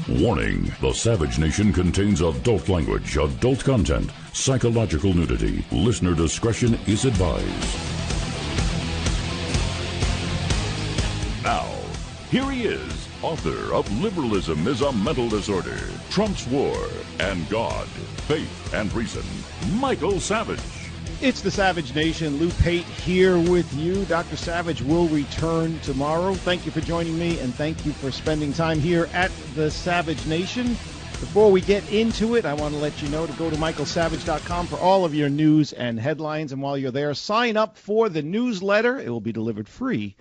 Warning, the Savage Nation contains adult language, adult content, psychological nudity. Listener discretion is advised. Now, here he is, author of Liberalism is a Mental Disorder, Trump's War, and God, Faith, and Reason, Michael Savage. It's the Savage Nation. Lou Pate here with you. Dr. Savage will return tomorrow. Thank you for joining me, and thank you for spending time here at the Savage Nation. Before we get into it, I want to let you know to go to michaelsavage.com for all of your news and headlines. And while you're there, sign up for the newsletter. It will be delivered free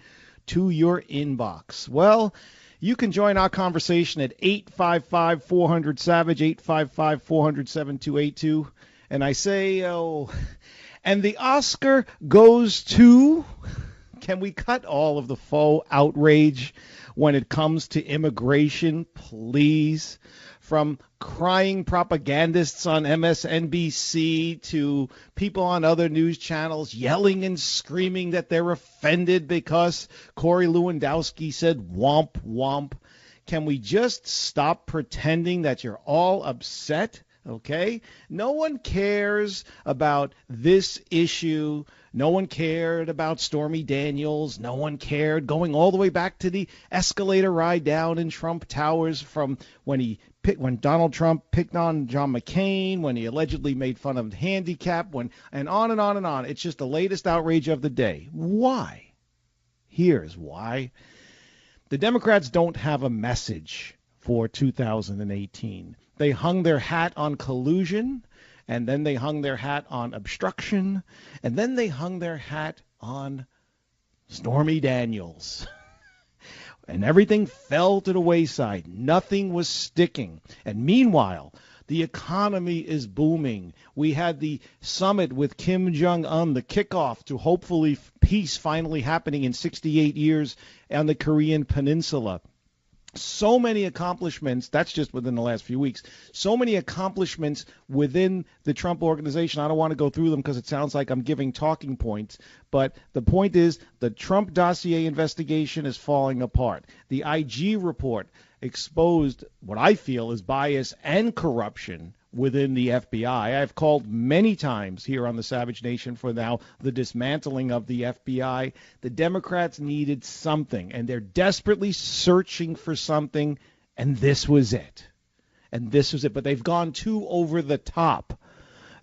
to your inbox. Well, you can join our conversation at 855-400-SAVAGE, 855-400-7282. And I say, and the Oscar goes to, can we cut all of the faux outrage when it comes to immigration, please? From crying propagandists on MSNBC to people on other news channels yelling and screaming that they're offended because Corey Lewandowski said womp womp. Can we just stop pretending that you're all upset? Okay? No one cares about this issue. No one cared about Stormy Daniels. No one cared going all the way back to the escalator ride down in Trump Towers from when Donald Trump picked on John McCain, when he allegedly made fun of handicap, and on and on and on. It's just the latest outrage of the day. Why? Here's why. The Democrats don't have a message for 2018. They hung their hat on collusion, and then they hung their hat on obstruction, and then they hung their hat on Stormy Daniels. And everything fell to the wayside. Nothing was sticking. And meanwhile, the economy is booming. We had the summit with Kim Jong-un, the kickoff to hopefully peace finally happening in 68 years on the Korean Peninsula. So many accomplishments, that's just within the last few weeks, so many accomplishments within the Trump organization. I don't want to go through them because it sounds like I'm giving talking points, but the point is the Trump dossier investigation is falling apart. The IG report exposed what I feel is bias and corruption within the FBI. I've called many times here on the Savage Nation for now the dismantling of the FBI. The Democrats needed something, and they're desperately searching for something, and this was it. And this was it. But they've gone too over the top.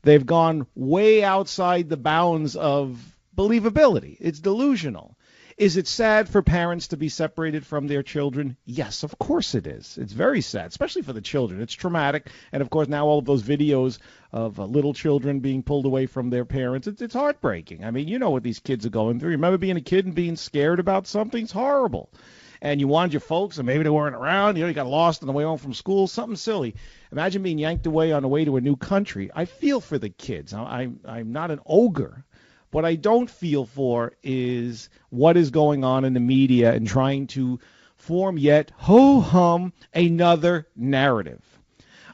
They've gone way outside the bounds of believability. It's delusional. Is it sad for parents to be separated from their children? Yes, of course it is. It's very sad, especially for the children. It's traumatic. And, of course, now all of those videos of little children being pulled away from their parents, it's heartbreaking. I mean, you know what these kids are going through. Remember being a kid and being scared about something? It's horrible. And you wanted your folks, and maybe they weren't around. You got lost on the way home from school, something silly. Imagine being yanked away on the way to a new country. I feel for the kids. I'm not an ogre. What I don't feel for is what is going on in the media and trying to form yet ho-hum another narrative.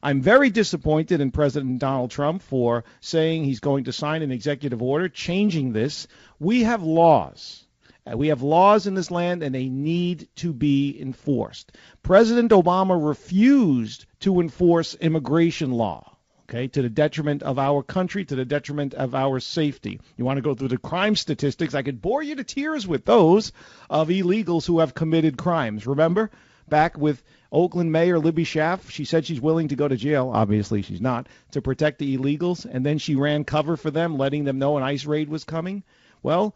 I'm very disappointed in President Donald Trump for saying he's going to sign an executive order changing this. We have laws. We have laws in this land, and they need to be enforced. President Obama refused to enforce immigration law. Okay, to the detriment of our country, to the detriment of our safety. You want to go through the crime statistics? I could bore you to tears with those of illegals who have committed crimes. Remember, back with Oakland Mayor Libby Schaaf, she said she's willing to go to jail. Obviously, she's not, to protect the illegals, and then she ran cover for them, letting them know an ICE raid was coming. Well,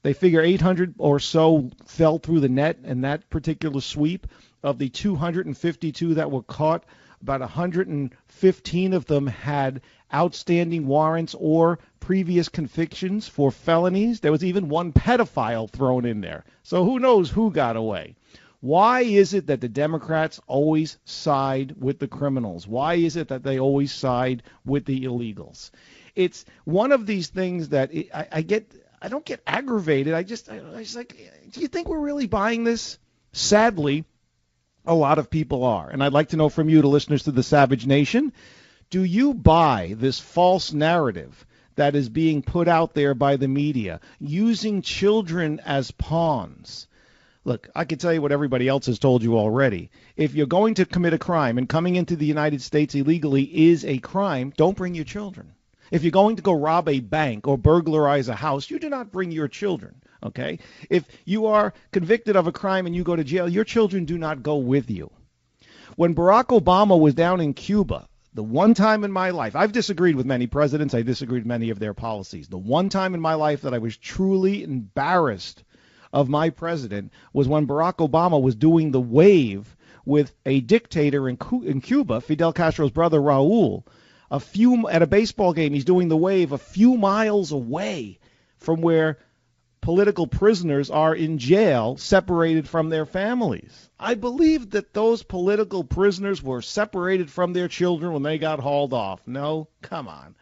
they figure 800 or so fell through the net in that particular sweep. Of the 252 that were caught, about 115 of them had outstanding warrants or previous convictions for felonies. There was even one pedophile thrown in there. So who knows who got away? Why is it that the Democrats always side with the criminals? Why is it that they always side with the illegals? It's one of these things that I don't get aggravated. I just like, do you think we're really buying this? Sadly, a lot of people are. And I'd like to know from you, the listeners to the Savage Nation, do you buy this false narrative that is being put out there by the media, using children as pawns? Look, I can tell you what everybody else has told you already. If you're going to commit a crime and coming into the United States illegally is a crime, don't bring your children. If you're going to go rob a bank or burglarize a house, you do not bring your children, okay? If you are convicted of a crime and you go to jail, your children do not go with you. When Barack Obama was down in Cuba, the one time in my life, I've disagreed with many presidents, I disagreed with many of their policies. The one time in my life that I was truly embarrassed of my president was when Barack Obama was doing the wave with a dictator in Cuba, Fidel Castro's brother Raul. At a baseball game, he's doing the wave a few miles away from where political prisoners are in jail, separated from their families. I believe that those political prisoners were separated from their children when they got hauled off. No, come on.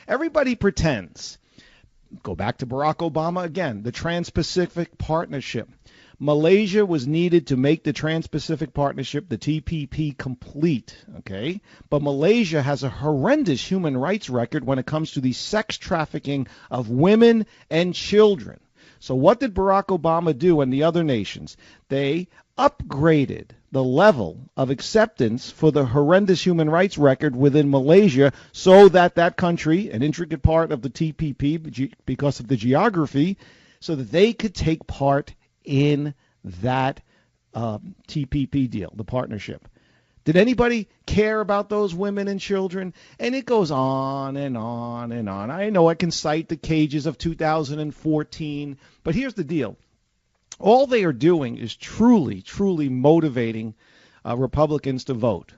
Everybody pretends. Go back to Barack Obama again, the Trans-Pacific Partnership. Malaysia was needed to make the Trans-Pacific Partnership, the TPP, complete, okay? But Malaysia has a horrendous human rights record when it comes to the sex trafficking of women and children. So what did Barack Obama do and the other nations? They upgraded the level of acceptance for the horrendous human rights record within Malaysia so that that country, an intricate part of the TPP because of the geography, so that they could take part in that TPP deal, the partnership. Did anybody care about those women and children? And it goes on and on and on. I know I can cite the cages of 2014, but here's the deal. All they are doing is truly, truly motivating Republicans to vote.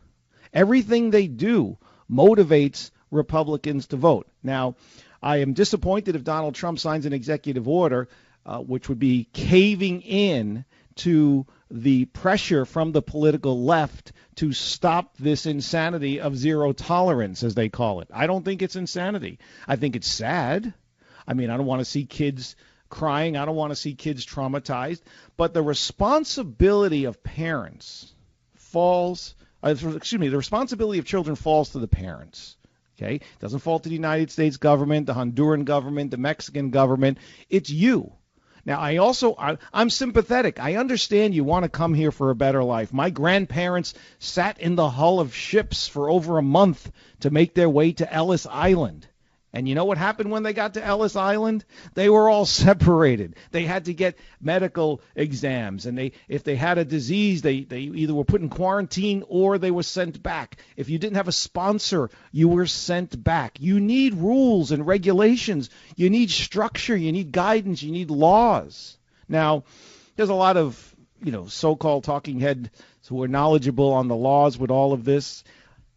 Everything they do motivates Republicans to vote. Now, I am disappointed if Donald Trump signs an executive order, which would be caving in to the pressure from the political left to stop this insanity of zero tolerance, as they call it. I don't think it's insanity. I think it's sad. I mean, I don't want to see kids crying. I don't want to see kids traumatized. But the responsibility of parents the responsibility of children falls to the parents. Okay? It doesn't fall to the United States government, the Honduran government, the Mexican government. It's you. Now, I'm sympathetic. I understand you want to come here for a better life. My grandparents sat in the hull of ships for over a month to make their way to Ellis Island. And you know what happened when they got to Ellis Island? They were all separated. They had to get medical exams. And if they had a disease, they either were put in quarantine or they were sent back. If you didn't have a sponsor, you were sent back. You need rules and regulations. You need structure. You need guidance. You need laws. Now, there's a lot of, so-called talking heads who are knowledgeable on the laws with all of this.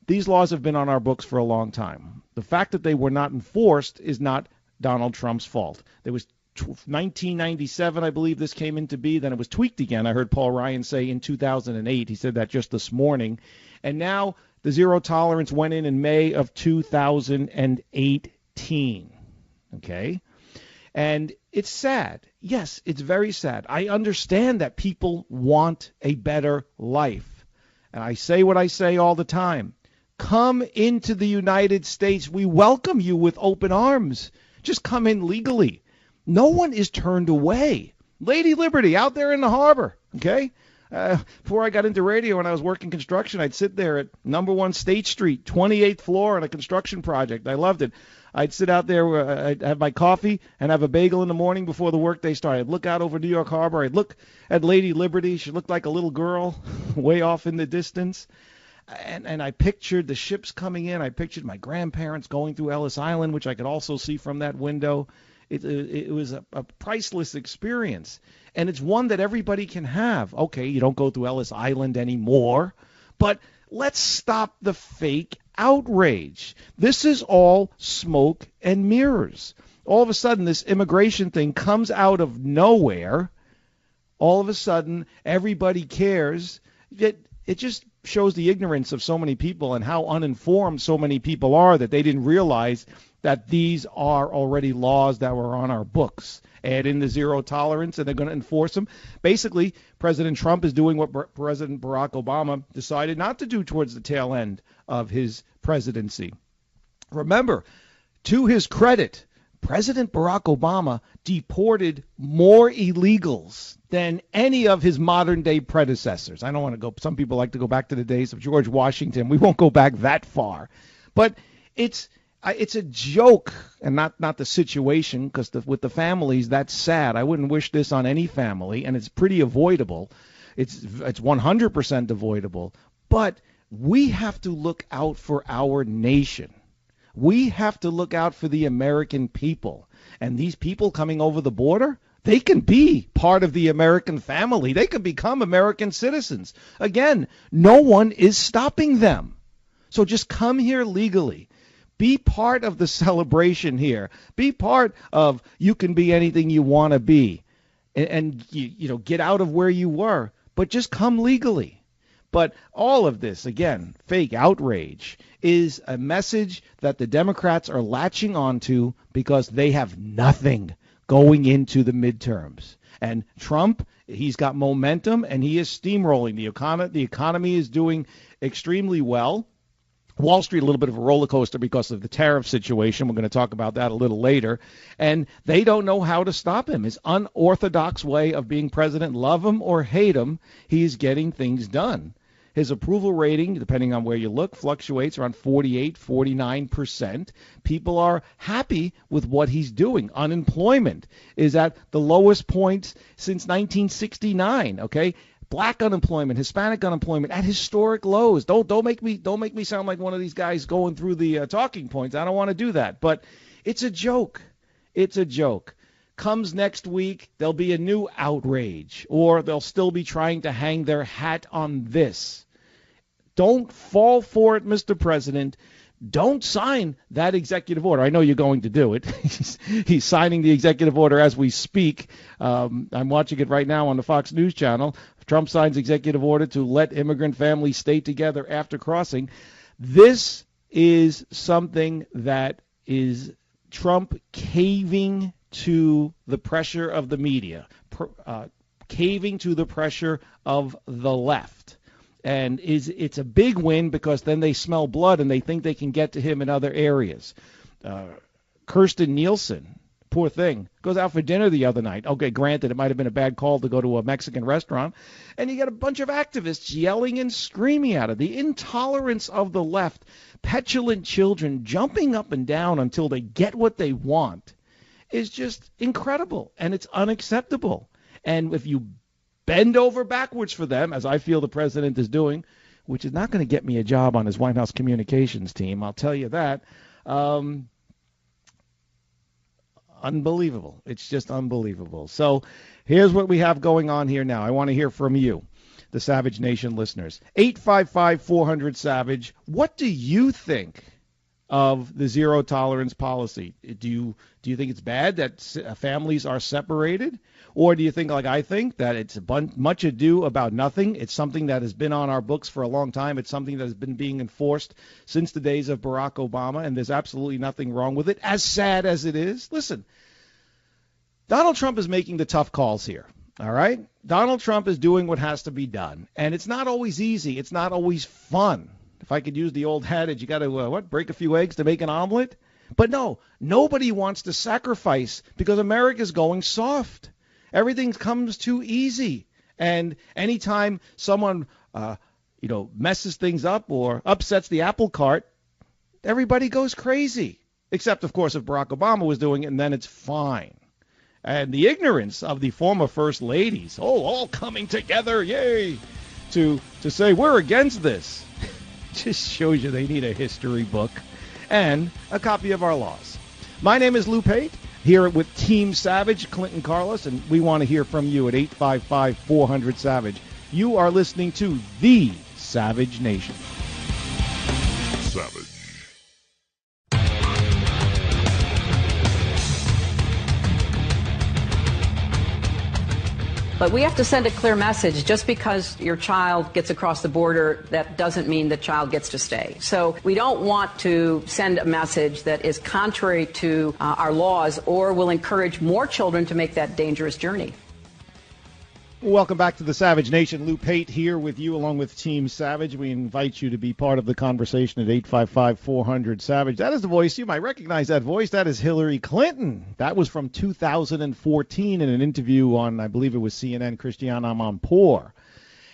These laws have been on our books for a long time. The fact that they were not enforced is not Donald Trump's fault. There was 1997, I believe this came into be. Then it was tweaked again. I heard Paul Ryan say in 2008. He said that just this morning. And now the zero tolerance went in May of 2018. Okay? And it's sad. Yes, it's very sad. I understand that people want a better life. And I say what I say all the time. Come into the United States. We welcome you with open arms. Just come in legally. No one is turned away. Lady Liberty out there in the harbor, okay? Before I got into radio and I was working construction, I'd sit there at number 1 State Street, 28th floor on a construction project. I loved it. I'd sit out there, I'd have my coffee and have a bagel in the morning before the workday started. I'd look out over New York Harbor. I'd look at Lady Liberty. She looked like a little girl way off in the distance. And I pictured the ships coming in. I pictured my grandparents going through Ellis Island, which I could also see from that window. It was a priceless experience. And it's one that everybody can have. Okay, you don't go through Ellis Island anymore, but let's stop the fake outrage. This is all smoke and mirrors. All of a sudden, this immigration thing comes out of nowhere. All of a sudden, everybody cares. It just shows the ignorance of so many people and how uninformed so many people are that they didn't realize that these are already laws that were on our books. Add in the zero tolerance, and they're going to enforce them. Basically, President Trump is doing what President Barack Obama decided not to do towards the tail end of his presidency. Remember, to his credit, President Barack Obama deported more illegals than any of his modern day predecessors. I don't want to go, some people like to go back to the days of George Washington. We won't go back that far. But it's a joke, and not the situation, because with the families, that's sad. I wouldn't wish this on any family, and it's pretty avoidable. It's 100% avoidable. But we have to look out for our nation. We have to look out for the American people. And these people coming over the border, they can be part of the American family. They can become American citizens. Again, no one is stopping them. So just come here legally. Be part of the celebration here. Be part of you can be anything you want to be. And you know, get out of where you were. But just come legally. But all of this, again, fake outrage, is a message that the Democrats are latching onto because they have nothing going into the midterms. And Trump, he's got momentum, and he is steamrolling. The economy is doing extremely well. Wall Street, a little bit of a roller coaster because of the tariff situation. We're going to talk about that a little later. And they don't know how to stop him. His unorthodox way of being president, love him or hate him, he's getting things done. His approval rating, depending on where you look, fluctuates around 48, 49%. People are happy with what he's doing. Unemployment is at the lowest point since 1969, okay? Black unemployment, Hispanic unemployment at historic lows. Don't make me sound like one of these guys going through the talking points. I don't want to do that. But it's a joke. It's a joke. Comes next week, there'll be a new outrage, or they'll still be trying to hang their hat on this. Don't fall for it, Mr. President. Don't sign that executive order. I know you're going to do it. He's signing the executive order as we speak. I'm watching it right now on the Fox News channel. Trump signs executive order to let immigrant families stay together after crossing. This is something that is Trump caving to the pressure of the media, caving to the pressure of the left. And it's a big win because then they smell blood and they think they can get to him in other areas. Kirsten Nielsen, poor thing, goes out for dinner the other night. Okay, granted, it might have been a bad call to go to a Mexican restaurant. And you got a bunch of activists yelling and screaming at her. The intolerance of the left, petulant children jumping up and down until they get what they want, is just incredible, and it's unacceptable. And if you bend over backwards for them, as I feel the president is doing, which is not going to get me a job on his White House communications team, I'll tell you that, unbelievable. It's just unbelievable. So here's what we have going on here now. I want to hear from you, the Savage Nation listeners. 855-400-SAVAGE. What do you think of the zero tolerance policy? Do you think it's bad that families are separated? Or do you think, like I think, that it's much ado about nothing? It's something that has been on our books for a long time. It's something that has been being enforced since the days of Barack Obama, and there's absolutely nothing wrong with it, as sad as it is. Listen, Donald Trump is making the tough calls here, all right? Donald Trump is doing what has to be done, and it's not always easy. It's not always fun. If I could use the old adage, you got to, break a few eggs to make an omelet? But no, nobody wants to sacrifice because America's going soft. Everything comes too easy. And anytime someone, messes things up or upsets the apple cart, everybody goes crazy. Except, of course, if Barack Obama was doing it, and then it's fine. And the ignorance of the former first ladies, all coming together, yay, to say we're against this, just shows you they need a history book and a copy of our laws. My name is Lou Pate, here with Team Savage, Clinton Carlos, and we want to hear from you at 855-400-SAVAGE. You are listening to The Savage Nation. Savage. But we have to send a clear message. Just because your child gets across the border, that doesn't mean the child gets to stay. So we don't want to send a message that is contrary to our laws or will encourage more children to make that dangerous journey. Welcome back to the Savage Nation. Lou Pate here with you along with Team Savage. We invite you to be part of the conversation at 855-400-SAVAGE. That is the voice. You might recognize that voice. That is Hillary Clinton. That was from 2014 in an interview on, I believe it was CNN, Christiane Amanpour.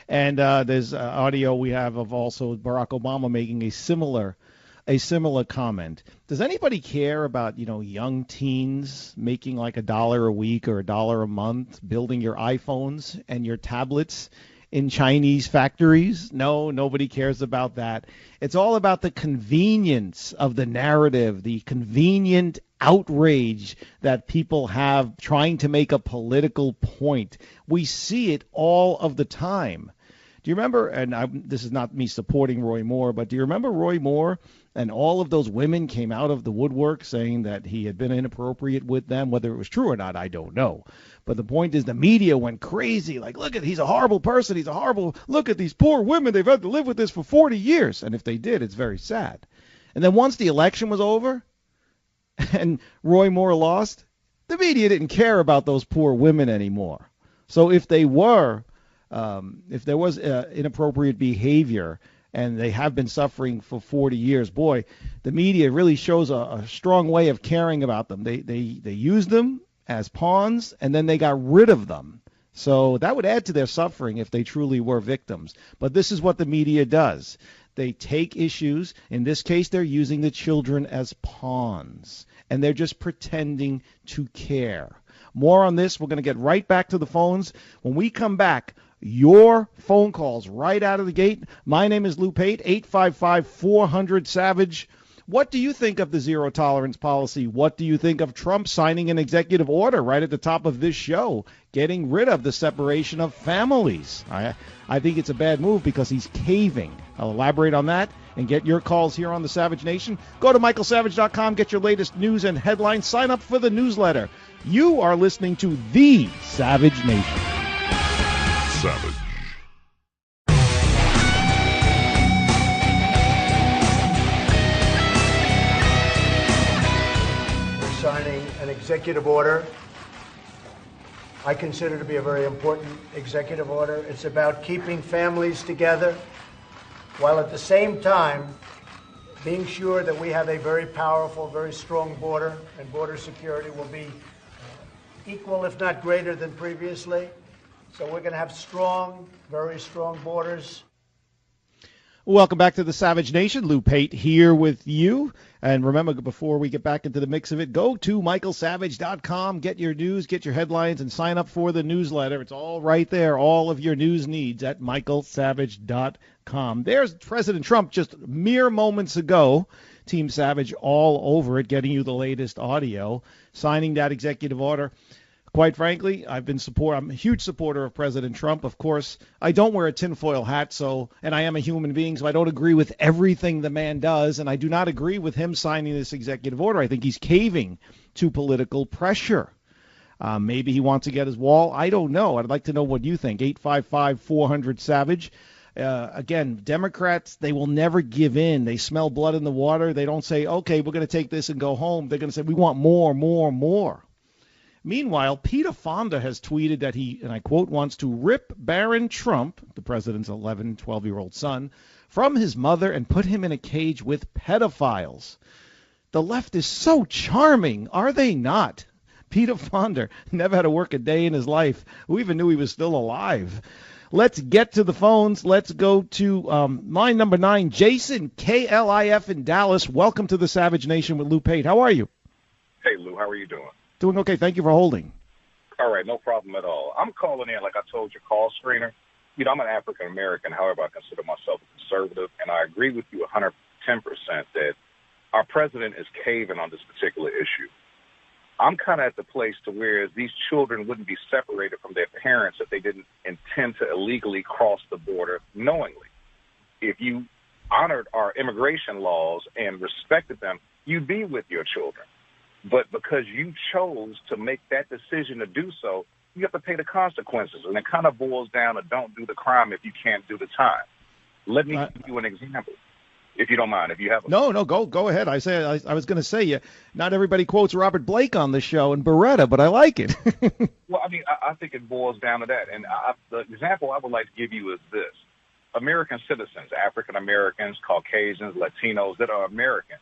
And there's audio we have of also Barack Obama making a similar comment. Does anybody care about, young teens making like $1 a week or $1 a month, building your iPhones and your tablets in Chinese factories? No, nobody cares about that. It's all about the convenience of the narrative, the convenient outrage that people have trying to make a political point. We see it all of the time. Do you remember, and this is not me supporting Roy Moore, but do you remember Roy Moore and all of those women came out of the woodwork saying that he had been inappropriate with them? Whether it was true or not, I don't know. But the point is the media went crazy. Like, look he's a horrible person. Look at these poor women. They've had to live with this for 40 years. And if they did, it's very sad. And then once the election was over and Roy Moore lost, the media didn't care about those poor women anymore. So if there was inappropriate behavior and they have been suffering for 40 years, boy, the media really shows a strong way of caring about them. They used them as pawns, and then they got rid of them. So that would add to their suffering if they truly were victims. But this is what the media does. They take issues. In this case, they're using the children as pawns, and they're just pretending to care. More on this. We're going to get right back to the phones. When we come back, your phone calls right out of the gate. My name is Lou Pate, 855-400-SAVAGE. What do you think of the zero tolerance policy? What do you think of Trump signing an executive order right at the top of this show, getting rid of the separation of families? I think it's a bad move because he's caving. I'll elaborate on that and get your calls here on the Savage Nation. Go to michaelsavage.com, get your latest news and headlines. Sign up for the newsletter. You are listening to The Savage Nation. Savage. We're signing an executive order. I consider to be a very important executive order. It's about keeping families together while at the same time being sure that we have a very powerful, very strong border, and border security will be equal, if not greater, than previously. So we're going to have strong, very strong borders. Welcome back to the Savage Nation. Lou Pate here with you. And remember, before we get back into the mix of it, go to michaelsavage.com, get your news, get your headlines, and sign up for the newsletter. It's all right there, all of your news needs at michaelsavage.com. There's President Trump just mere moments ago. Team Savage all over it, getting you the latest audio, signing that executive order. Quite frankly, I'm a huge supporter of President Trump. Of course, I don't wear a tinfoil hat, and I am a human being, so I don't agree with everything the man does, and I do not agree with him signing this executive order. I think he's caving to political pressure. Maybe he wants to get his wall. I don't know. I'd like to know what you think. 855-400-SAVAGE. Again, Democrats, they will never give in. They smell blood in the water. They don't say, okay, we're going to take this and go home. They're going to say, we want more, more, more. Meanwhile, Pate Fodder has tweeted that he, and I quote, wants to rip Barron Trump, the president's 11, 12-year-old son, from his mother and put him in a cage with pedophiles. The left is so charming, are they not? Pate Fodder never had to work a day in his life. Who even knew he was still alive? Let's get to the phones. Let's go to line number 9, Jason, KLIF in Dallas. Welcome to the Savage Nation with Lou Pate. How are you? Hey, Lou, how are you doing? Doing okay. Thank you for holding. All right, no problem at all. I'm calling in, like I told your call screener. I'm an African-American. However, I consider myself a conservative, and I agree with you 110% that our president is caving on this particular issue. I'm kind of at the place to where these children wouldn't be separated from their parents if they didn't intend to illegally cross the border knowingly. If you honored our immigration laws and respected them, you'd be with your children. But because you chose to make that decision to do so, you have to pay the consequences. And it kind of boils down to don't do the crime if you can't do the time. Let me give you an example. if you don't mind, if you have a No, go ahead. I was going to say, not everybody quotes Robert Blake on the show and Beretta, but I like it. Well, I mean, I think it boils down to that. And the example I would like to give you is this. American citizens, African Americans, Caucasians, Latinos that are Americans,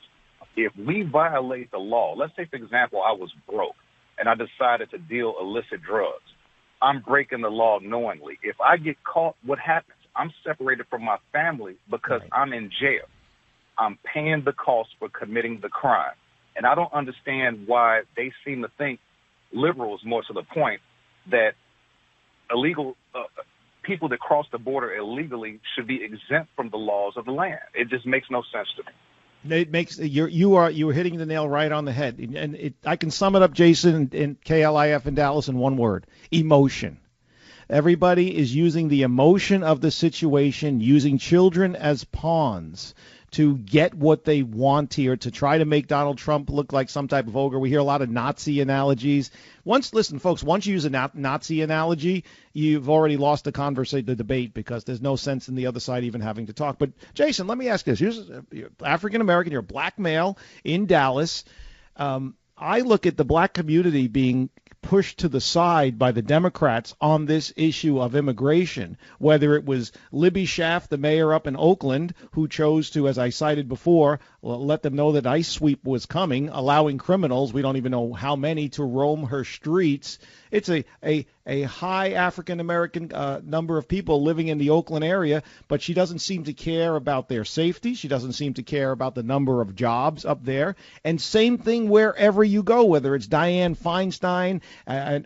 if we violate the law, let's say, for example, I was broke and I decided to deal illicit drugs. I'm breaking the law knowingly. If I get caught, what happens? I'm separated from my family because I'm in jail. I'm paying the cost for committing the crime. And I don't understand why they seem to think, liberals more to the point, that illegal people that cross the border illegally should be exempt from the laws of the land. It just makes no sense to me. It makes you are hitting the nail right on the head, and I can sum it up, Jason, in KLIF in Dallas in one word: emotion. Everybody is using the emotion of the situation, using children as pawns to get what they want here, to try to make Donald Trump look like some type of ogre. We hear a lot of Nazi analogies. Listen, folks, once you use a Nazi analogy, you've already lost the debate, because there's no sense in the other side even having to talk. But, Jason, let me ask this. You're African-American, you're a black male in Dallas. I look at the black community being pushed to the side by the Democrats on this issue of immigration, whether it was Libby Schaaf, the mayor up in Oakland, who chose to, as I cited before, let them know that ICE sweep was coming, allowing criminals, we don't even know how many, to roam her streets. It's a high African-American number of people living in the Oakland area, but she doesn't seem to care about their safety. She doesn't seem to care about the number of jobs up there. And same thing wherever you go, whether it's Dianne Feinstein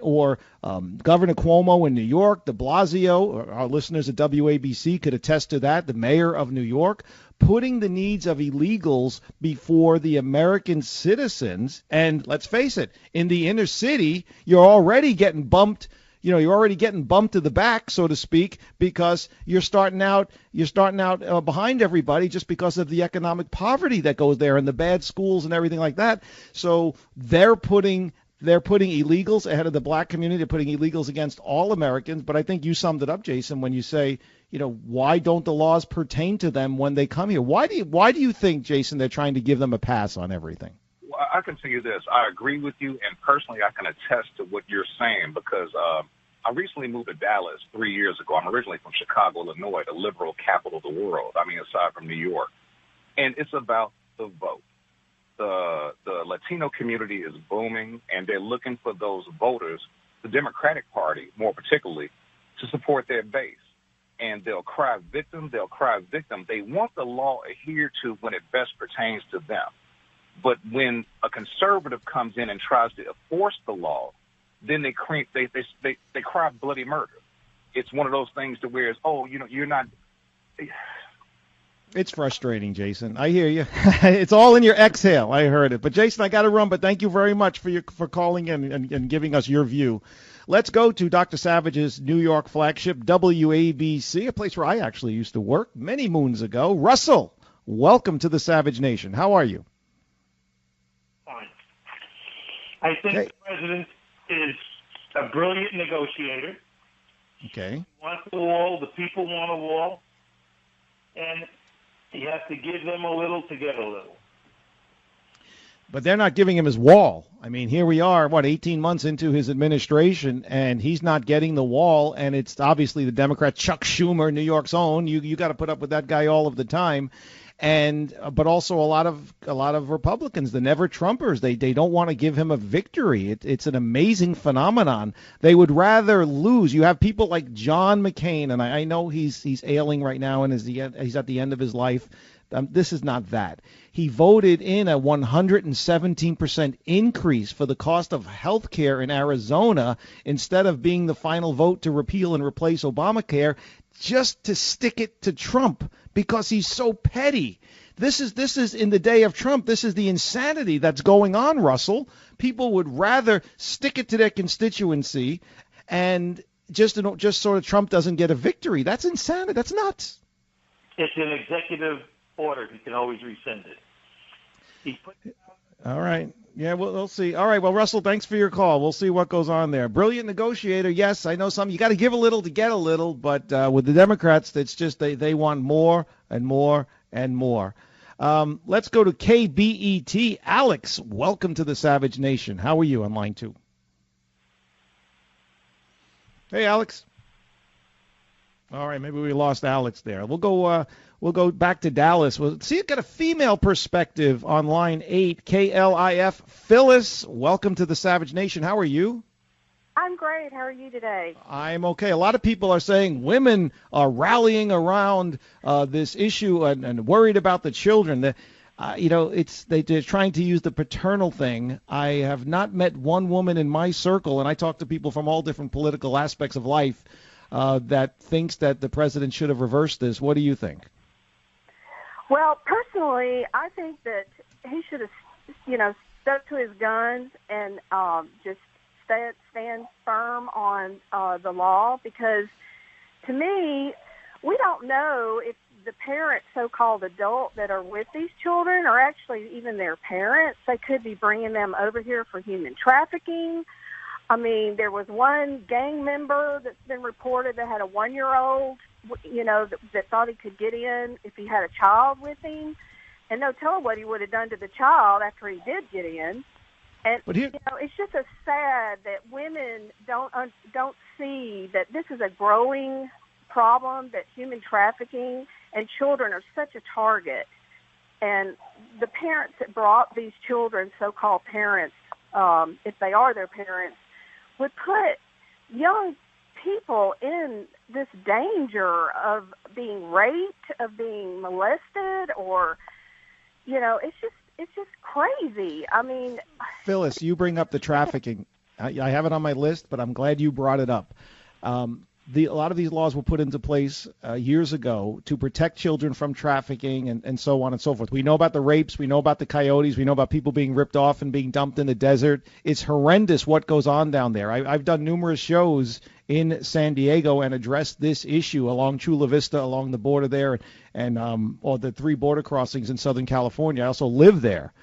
or Governor Cuomo in New York, de Blasio, or our listeners at WABC could attest to that, the mayor of New York, putting the needs of illegals before the American citizens. And let's face it, in the inner city, you're already getting bumped. You're already getting bumped to the back, so to speak, because you're starting out behind everybody just because of the economic poverty that goes there and the bad schools and everything like that. So they're putting illegals ahead of the black community. They're putting illegals against all Americans. But I think you summed it up, Jason, when you say, why don't the laws pertain to them when they come here? Why do you think, Jason, they're trying to give them a pass on everything? Well, I can tell you this. I agree with you, and personally I can attest to what you're saying, because I recently moved to Dallas 3 years ago. I'm originally from Chicago, Illinois, the liberal capital of the world. I mean, aside from New York. And it's about the vote. The Latino community is booming, and they're looking for those voters, the Democratic Party more particularly, to support their base. And they'll cry victim. They want the law adhered to when it best pertains to them. But when a conservative comes in and tries to enforce the law, then they cry bloody murder. It's one of those things to where it's, you're not. It's frustrating, Jason. I hear you. It's all in your exhale. I heard it. But, Jason, I got to run. But thank you very much for calling in and giving us your view. Let's go to Dr. Savage's New York flagship, WABC, a place where I actually used to work many moons ago. Russell, welcome to the Savage Nation. How are you? Fine. I think the president is a brilliant negotiator. Okay. He wants a wall. The people want a wall. And he has to give them a little to get a little. But they're not giving him his wall. I mean, here we are, 18 months into his administration, and he's not getting the wall, and it's obviously the Democrat Chuck Schumer, New York's own. You got to put up with that guy all of the time. But also a lot of Republicans, the never Trumpers, they don't want to give him a victory. It's an amazing phenomenon. They would rather lose. You have people like John McCain, and I know he's ailing right now and he's at the end of his life. This is not that. He voted in a 117% increase for the cost of health care in Arizona instead of being the final vote to repeal and replace Obamacare, just to stick it to Trump because he's so petty. This is in the day of Trump. This is the insanity that's going on, Russell. People would rather stick it to their constituency and just so that Trump doesn't get a victory. That's insanity. That's nuts. It's an executive order. He can always rescind it. All right. Yeah, we'll see. All right. Well, Russell, thanks for your call. We'll see what goes on there. Brilliant negotiator. Yes, I know some. You got to give a little to get a little. But with the Democrats, it's just they want more and more and more. Let's go to KBET. Alex, welcome to the Savage Nation. How are you on line 2? Hey, Alex. All right, maybe we lost Alex there. We'll go back to Dallas. We'll see. Got a female perspective on line 8. KLIF. Phyllis, welcome to the Savage Nation. How are you? I'm great. How are you today? I'm okay. A lot of people are saying women are rallying around this issue and worried about the children. They're trying to use the paternal thing. I have not met one woman in my circle, and I talk to people from all different political aspects of life, that thinks that the president should have reversed this. What do you think? Well, personally, I think that he should have, stuck to his guns and just stand firm on the law, because to me, we don't know if the parents, so-called adult that are with these children are actually even their parents. They could be bringing them over here for human trafficking. I mean, there was one gang member that's been reported that had a 1-year-old, that thought he could get in if he had a child with him. And no telling what he would have done to the child after he did get in. And, it's just a sad that women don't see that this is a growing problem, that human trafficking and children are such a target. And the parents that brought these children, so-called parents, if they are their parents, would put young people in this danger of being raped, of being molested, or, it's just crazy. I mean, Phyllis, you bring up the trafficking. I have it on my list, but I'm glad you brought it up. A lot of these laws were put into place years ago to protect children from trafficking and so on and so forth. We know about the rapes. We know about the coyotes. We know about people being ripped off and being dumped in the desert. It's horrendous what goes on down there. I've done numerous shows in San Diego and addressed this issue along Chula Vista, along the border there, and the 3 border crossings in Southern California. I also lived there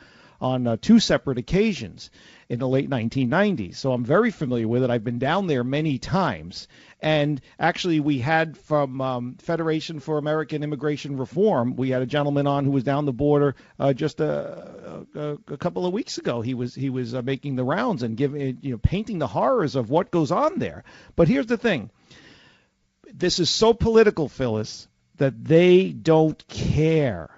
on 2 separate occasions in the late 1990s. So I'm very familiar with it. I've been down there many times. And actually, we had from Federation for American Immigration Reform, we had a gentleman on who was down the border just a couple of weeks ago. He was making the rounds and painting the horrors of what goes on there. But here's the thing. This is so political, Phyllis, that they don't care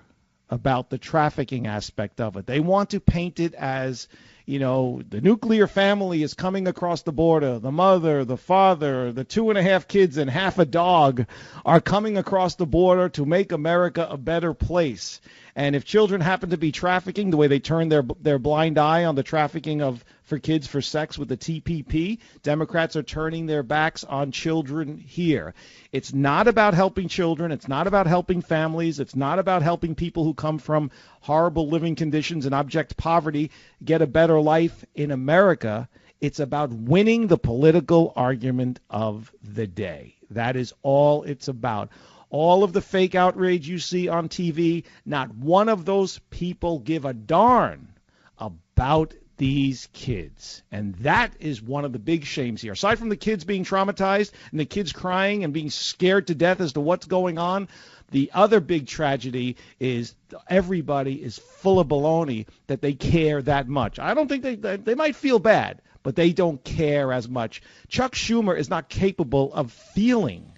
about the trafficking aspect of it. They want to paint it as, the nuclear family is coming across the border. The mother, the father, the 2.5 kids and half a dog are coming across the border to make America a better place. And if children happen to be trafficking, the way they turn their blind eye on the trafficking for kids for sex with the TPP, Democrats are turning their backs on children here. It's not about helping children. It's not about helping families. It's not about helping people who come from horrible living conditions and abject poverty get a better life in America. It's about winning the political argument of the day. That is all it's about. All of the fake outrage you see on TV, not one of those people give a darn about these kids. And that is one of the big shames here. Aside from the kids being traumatized and the kids crying and being scared to death as to what's going on, the other big tragedy is everybody is full of baloney that they care that much. I don't think they might feel bad, but they don't care as much. Chuck Schumer is not capable of feeling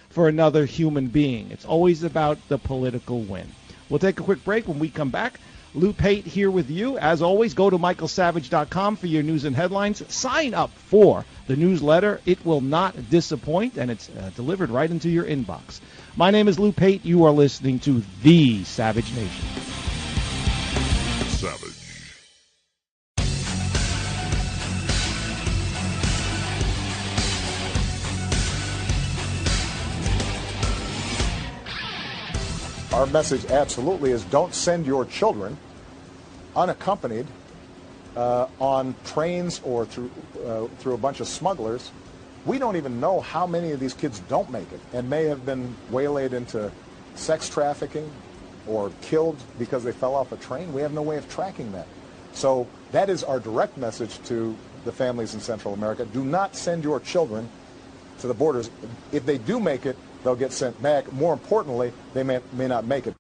for another human being. It's always about the political win. We'll take a quick break. When we come back, Lou Pate here with you. As always, go to michaelsavage.com for your news and headlines. Sign up for the newsletter. It will not disappoint, and it's delivered right into your inbox. My name is Lou Pate. You are listening to The Savage Nation. Savage. Our message absolutely is don't send your children unaccompanied on trains or through a bunch of smugglers. We don't even know how many of these kids don't make it and may have been waylaid into sex trafficking or killed because they fell off a train. We have no way of tracking that. So that is our direct message to the families in Central America. Do not send your children to the borders. If they do make it, they'll get sent back. More importantly, they may not make it.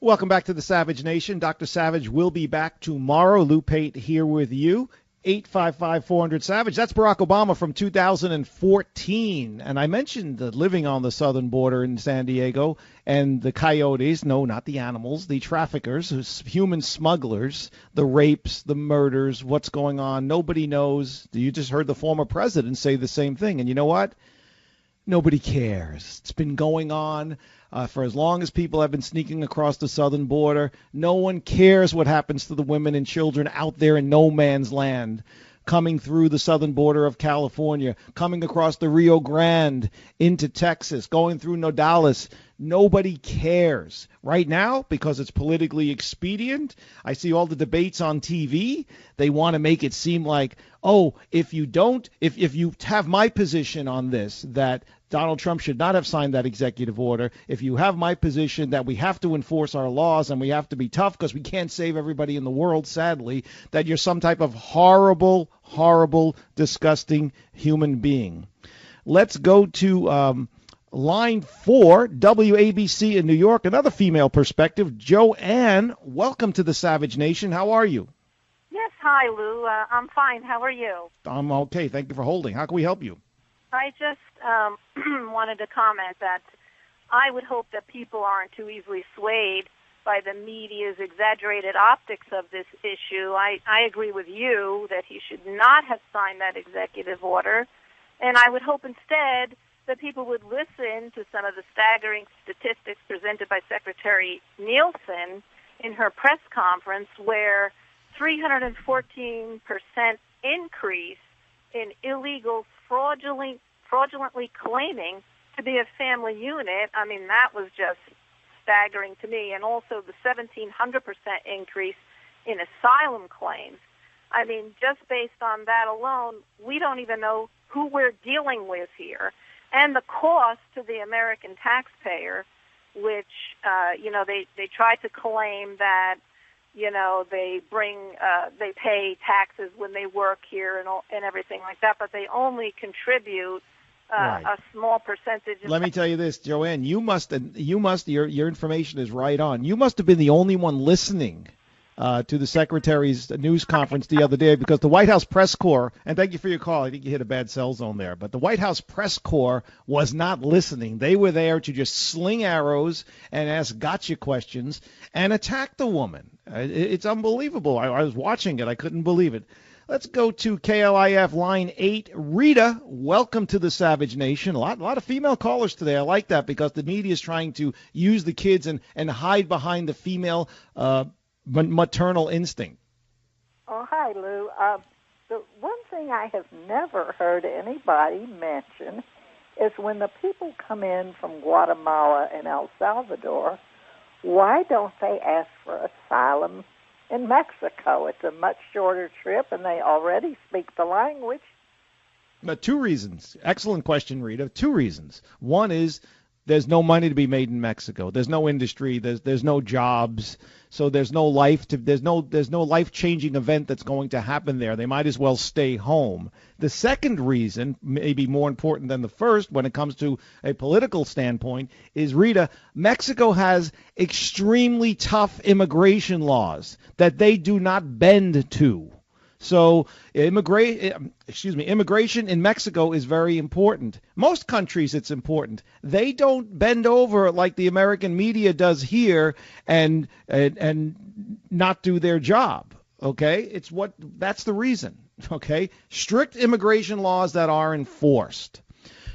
Welcome back to the Savage Nation. Dr. Savage will be back tomorrow. Lou Pate here with you. 855-400-SAVAGE. That's Barack Obama from 2014. And I mentioned the living on the southern border in San Diego and the coyotes. No, not the animals. The traffickers, human smugglers, the rapes, the murders, what's going on. Nobody knows. You just heard the former president say the same thing. And you know what? Nobody cares. It's been going on for as long as people have been sneaking across the southern border. No one cares what happens to the women and children out there in no man's land, coming through the southern border of California, coming across the Rio Grande into Texas, going through Nodales. Nobody cares. Right now, because it's politically expedient, I see all the debates on TV. They want to make it seem like, oh, if you have my position on this, that Donald Trump should not have signed that executive order, if you have my position that we have to enforce our laws and we have to be tough because we can't save everybody in the world, sadly, that you're some type of horrible, horrible, disgusting human being. Let's go to line 4, WABC in New York, another female perspective. Joanne, welcome to the Savage Nation. How are you? Yes, hi, Lou. I'm fine. How are you? I'm okay. Thank you for holding. How can we help you? I just wanted to comment that I would hope that people aren't too easily swayed by the media's exaggerated optics of this issue. I agree with you that he should not have signed that executive order, and I would hope instead that people would listen to some of the staggering statistics presented by Secretary Nielsen in her press conference, where 314% increase in illegals fraudulently claiming to be a family unit. I mean, that was just staggering to me. And also the 1,700% increase in asylum claims. I mean, just based on that alone, we don't even know who we're dealing with here. And the cost to the American taxpayer, which, they try to claim that, they pay taxes when they work here and everything like that, but they only contribute right. A small percentage. Let me tell you this, Joanne, your information is right on. You must have been the only one listening to the Secretary's news conference the other day, because the White House press corps, and thank you for your call, I think you hit a bad cell zone there, but the White House press corps was not listening. They were there to just sling arrows and ask gotcha questions and attack the woman. It's unbelievable. I was watching it. I couldn't believe it. Let's go to KLIF line 8. Rita, welcome to the Savage Nation. A lot of female callers today. I like that, because the media is trying to use the kids and hide behind the female maternal instinct. Oh, hi, Lou. The one thing I have never heard anybody mention is when the people come in from Guatemala and El Salvador, why don't they ask for asylum in Mexico? It's a much shorter trip, and they already speak the language. Two reasons. Excellent question, Rita. 2 reasons. One is there's no money to be made in Mexico. There's no industry. There's no jobs. So there's no life-changing event that's going to happen there. They might as well stay home. The second reason, maybe more important than the first when it comes to a political standpoint, is, Rita, Mexico has extremely tough immigration laws that they do not bend to. So immigration in Mexico is very important. Most countries it's important. They don't bend over like the American media does here and not do their job. Okay? That's the reason. Okay? Strict immigration laws that are enforced.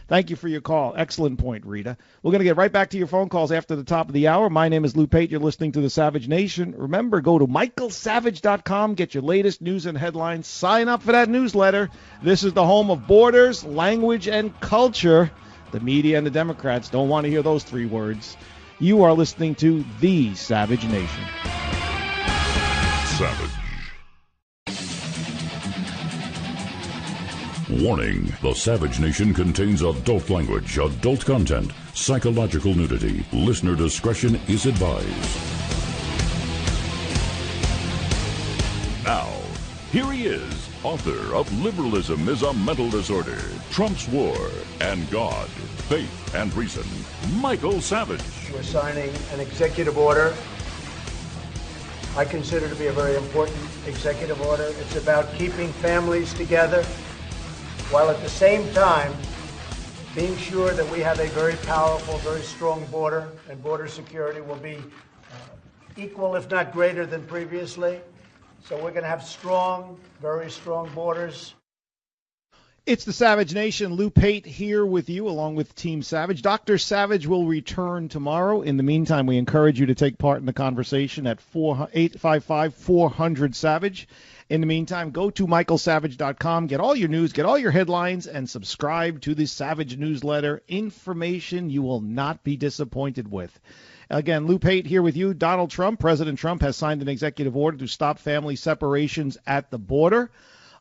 Thank you for your call. Excellent point, Rita. We're going to get right back to your phone calls after the top of the hour. My name is Lou Pate. You're listening to The Savage Nation. Remember, go to michaelsavage.com, get your latest news and headlines. Sign up for that newsletter. This is the home of borders, language, and culture. The media and the Democrats don't want to hear those 3 words. You are listening to The Savage Nation. Savage. Warning, the Savage Nation contains adult language, adult content, psychological nudity. Listener discretion is advised. Now, here he is, author of Liberalism is a Mental Disorder, Trump's War, and God, Faith, and Reason, Michael Savage. We're signing an executive order I consider to be a very important executive order. It's about keeping families together while at the same time being sure that we have a very powerful, very strong border, and border security will be equal, if not greater, than previously. So we're going to have strong, very strong borders. It's the Savage Nation. Lou Pate here with you, along with Team Savage. Dr. Savage will return tomorrow. In the meantime, we encourage you to take part in the conversation at 855-400-SAVAGE. In the meantime, go to michaelsavage.com, get all your news, get all your headlines, and subscribe to the Savage newsletter. Information you will not be disappointed with. Again, Lou Pate here with you. Donald Trump, President Trump, has signed an executive order to stop family separations at the border.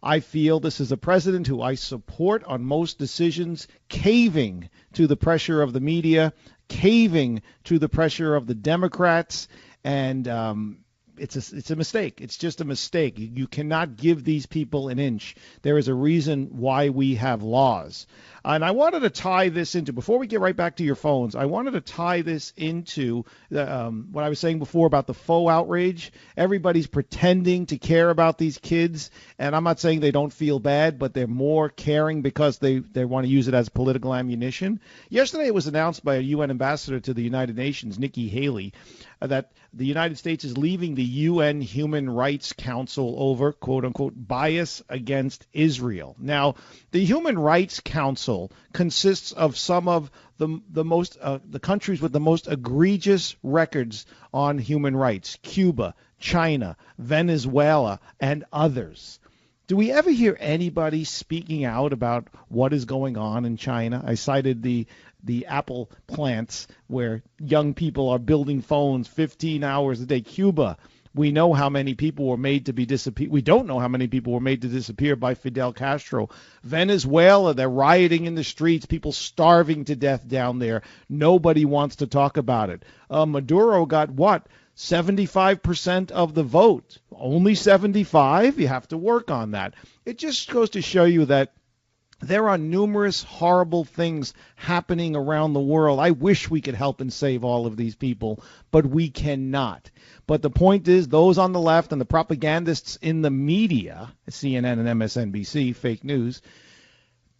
I feel this is a president who I support on most decisions, caving to the pressure of the media, caving to the pressure of the Democrats, and it's a mistake. It's just a mistake. You cannot give these people an inch. There is a reason why we have laws. And I wanted to tie this into, before we get right back to your phones, I wanted to tie this into what I was saying before about the faux outrage. Everybody's pretending to care about these kids, and I'm not saying they don't feel bad, but they're more caring because they want to use it as political ammunition. Yesterday it was announced by a UN ambassador to the United Nations, Nikki Haley, that the United States is leaving the UN Human Rights Council over, quote-unquote, bias against Israel. Now, the Human Rights Council consists of some of the countries with the most egregious records on human rights: Cuba, China, Venezuela, and others. Do we ever hear anybody speaking out about what is going on in China? I cited the Apple plants where young people are building phones 15 hours a day. Cuba, we know how many people were made to be disappear. We don't know how many people were made to disappear by Fidel Castro. Venezuela, they're rioting in the streets, people starving to death down there. Nobody wants to talk about it. Maduro got what? 75% of the vote. Only 75? You have to work on that. It just goes to show you that there are numerous horrible things happening around the world. I wish we could help and save all of these people, but we cannot. But the point is, those on the left and the propagandists in the media, CNN and MSNBC, fake news,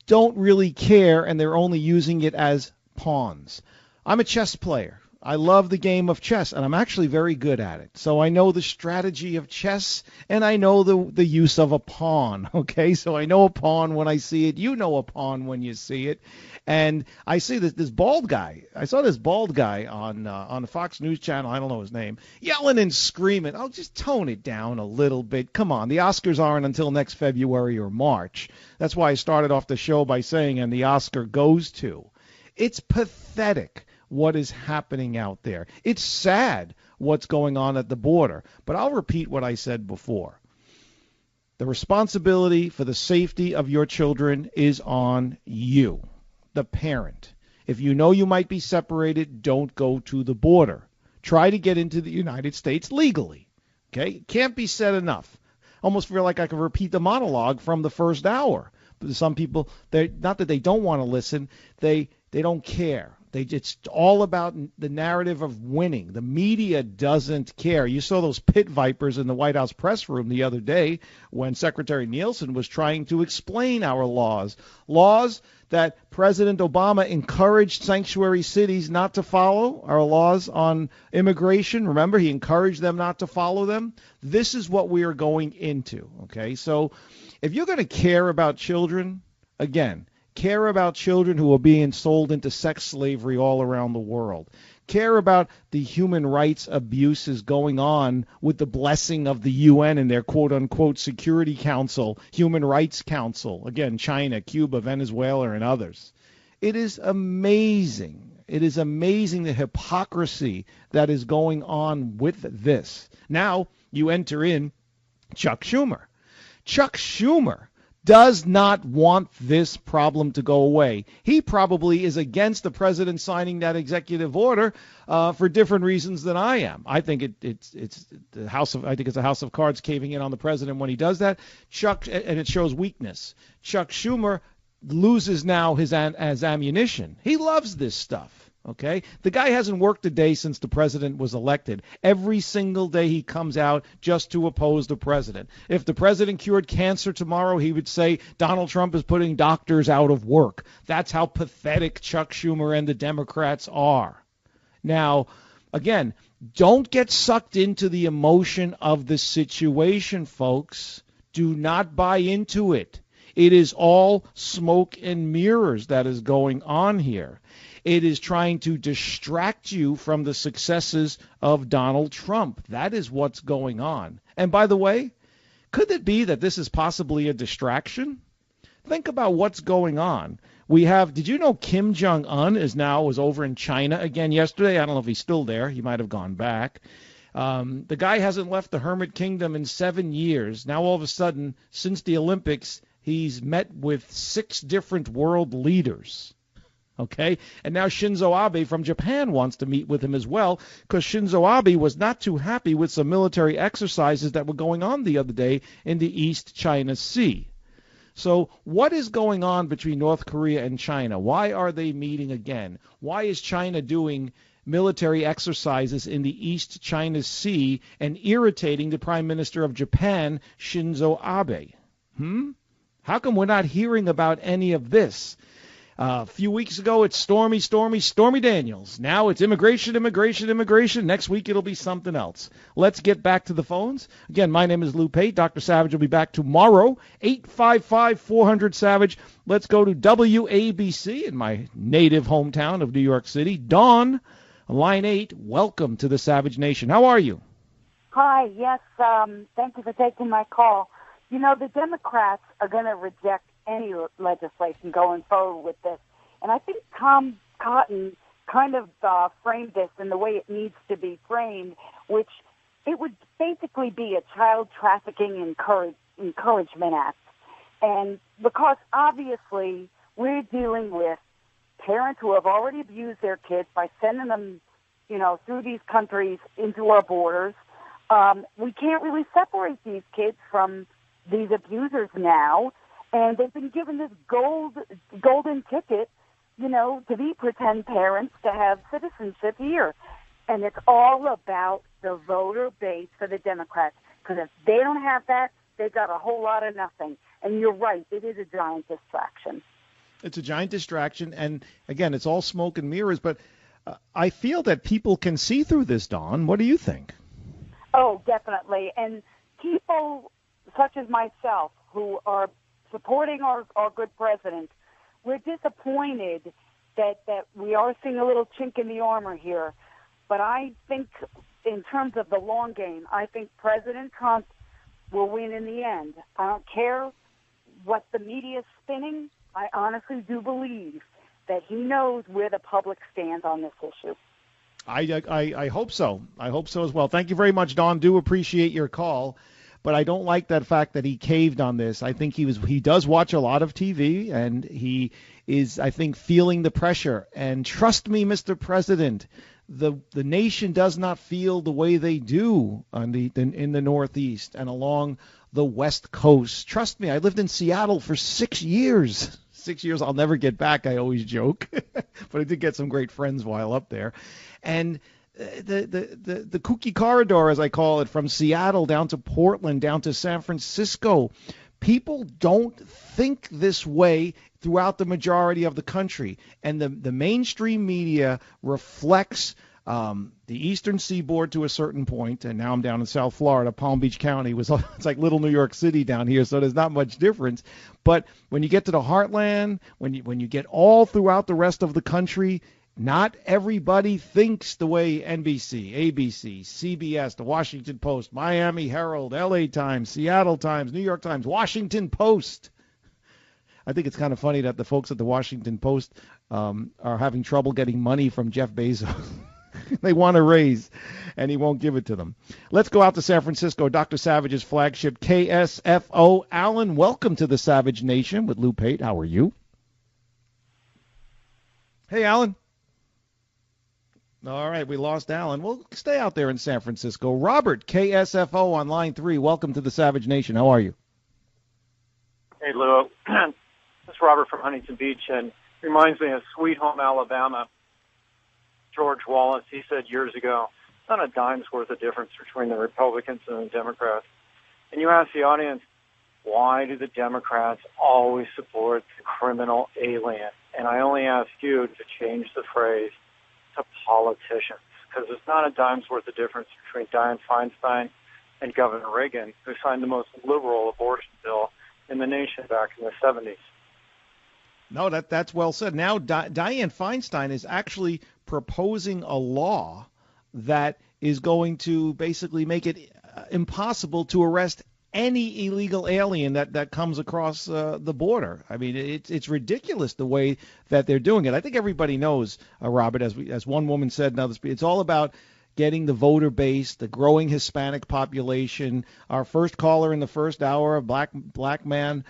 don't really care, and they're only using it as pawns. I'm a chess player. I love the game of chess, and I'm actually very good at it. So I know the strategy of chess, and I know the use of a pawn, okay? So I know a pawn when I see it. You know a pawn when you see it. And I see this bald guy. I saw this bald guy on the Fox News channel, I don't know his name, yelling and screaming. Oh, just tone it down a little bit. Come on, the Oscars aren't until next February or March. That's why I started off the show by saying, and the Oscar goes to. It's pathetic what is happening out there. It's sad what's going on at the border. But I'll repeat what I said before. The responsibility for the safety of your children is on you, the parent. If you know you might be separated, don't go to the border. Try to get into the United States legally. Okay? It can't be said enough. Almost feel like I could repeat the monologue from the first hour. But some people, not that they don't want to listen, they don't care. It's all about the narrative of winning. The media doesn't care. You saw those pit vipers in the White House press room the other day when Secretary Nielsen was trying to explain our laws. Laws that President Obama encouraged sanctuary cities not to follow, our laws on immigration. Remember, he encouraged them not to follow them. This is what we are going into, okay? So if you're going to care about children, again, care about children who are being sold into sex slavery all around the world. Care about the human rights abuses going on with the blessing of the UN and their quote-unquote Security Council, Human Rights Council. Again, China, Cuba, Venezuela, and others. It is amazing. It is amazing the hypocrisy that is going on with this. Now you enter in Chuck Schumer. Chuck Schumer does not want this problem to go away. He probably is against the president signing that executive order for different reasons than I am. I think it's a house of cards caving in on the president when he does that. And it shows weakness. Chuck Schumer loses now his ammunition. He loves this stuff. Okay? The guy hasn't worked a day since the president was elected. Every single day he comes out just to oppose the president. If the president cured cancer tomorrow, he would say Donald Trump is putting doctors out of work. That's how pathetic Chuck Schumer and the Democrats are. Now, again, don't get sucked into the emotion of the situation, folks. Do not buy into it. It is all smoke and mirrors that is going on here. It is trying to distract you from the successes of Donald Trump. That is what's going on. And by the way, could it be that this is possibly a distraction? Think about what's going on. We have, did you know Kim Jong-un was over in China again yesterday? I don't know if he's still there. He might have gone back. The guy hasn't left the Hermit Kingdom in 7 years. Now all of a sudden, since the Olympics, he's met with 6 different world leaders. Okay? And now Shinzo Abe from Japan wants to meet with him as well, because Shinzo Abe was not too happy with some military exercises that were going on the other day in the East China Sea. So what is going on between North Korea and China? Why are they meeting again? Why is China doing military exercises in the East China Sea and irritating the Prime Minister of Japan, Shinzo Abe? How come we're not hearing about any of this? A few weeks ago, it's Stormy Daniels. Now it's immigration. Next week, it'll be something else. Let's get back to the phones. Again, my name is Lou Pate. Dr. Savage will be back tomorrow, 855-400-SAVAGE. Let's go to WABC in my native hometown of New York City. Dawn, line 8, welcome to the Savage Nation. How are you? Hi, yes, thank you for taking my call. You know, the Democrats are going to reject any legislation going forward with this. And I think Tom Cotton kind of framed this in the way it needs to be framed, which it would basically be a child trafficking encouragement act. And because obviously we're dealing with parents who have already abused their kids by sending them, through these countries into our borders, we can't really separate these kids from these abusers now. And they've been given this golden ticket, to be pretend parents to have citizenship here. And it's all about the voter base for the Democrats. Because if they don't have that, they've got a whole lot of nothing. And you're right, it is a giant distraction. It's a giant distraction. And, again, it's all smoke and mirrors. But I feel that people can see through this, Dawn. What do you think? Oh, definitely. And people such as myself who are supporting our good president, we're disappointed that we are seeing a little chink in the armor here. But I think in terms of the long game, I think President Trump will win in the end. I don't care what the media is spinning. I honestly do believe that he knows where the public stands on this issue. I hope so. I hope so as well. Thank you very much, Dawn. Do appreciate your call. But I don't like that fact that he caved on this. I think he does watch a lot of TV, and he is, I think, feeling the pressure. And trust me, Mr. President, the nation does not feel the way they do in the Northeast and along the West Coast. Trust me, I lived in Seattle for 6 years. 6 years I'll never get back, I always joke. But I did get some great friends while up there. And the kooky corridor, as I call it, from Seattle down to Portland, down to San Francisco, people don't think this way throughout the majority of the country. And the mainstream media reflects the eastern seaboard to a certain point, and now I'm down in South Florida. Palm Beach County it's like little New York City down here, so there's not much difference. But when you get to the heartland, when you get all throughout the rest of the country, not everybody thinks the way NBC, ABC, CBS, the Washington Post, Miami Herald, LA Times, Seattle Times, New York Times, Washington Post. I think it's kind of funny that the folks at the Washington Post are having trouble getting money from Jeff Bezos. They want a raise, and he won't give it to them. Let's go out to San Francisco. Dr. Savage's flagship, KSFO. Alan, welcome to the Savage Nation with Lou Pate. How are you? Hey, Alan. All right, we lost Alan. We'll stay out there in San Francisco. Robert, KSFO on line 3. Welcome to the Savage Nation. How are you? Hey, Lou. This is Robert from Huntington Beach, and reminds me of Sweet Home Alabama. George Wallace. He said years ago, not a dime's worth of difference between the Republicans and the Democrats. And you ask the audience, why do the Democrats always support the criminal alien? And I only ask you to change the phrase to politicians, because it's not a dime's worth of difference between Dianne Feinstein and Governor Reagan, who signed the most liberal abortion bill in the nation back in the 70s. No, that's well said. Now, Dianne Feinstein is actually proposing a law that is going to basically make it impossible to arrest any illegal alien that comes across the border. I mean, it's ridiculous the way that they're doing it. I think everybody knows, Robert, as one woman said, it's all about getting the voter base, the growing Hispanic population. Our first caller in the first hour, a black man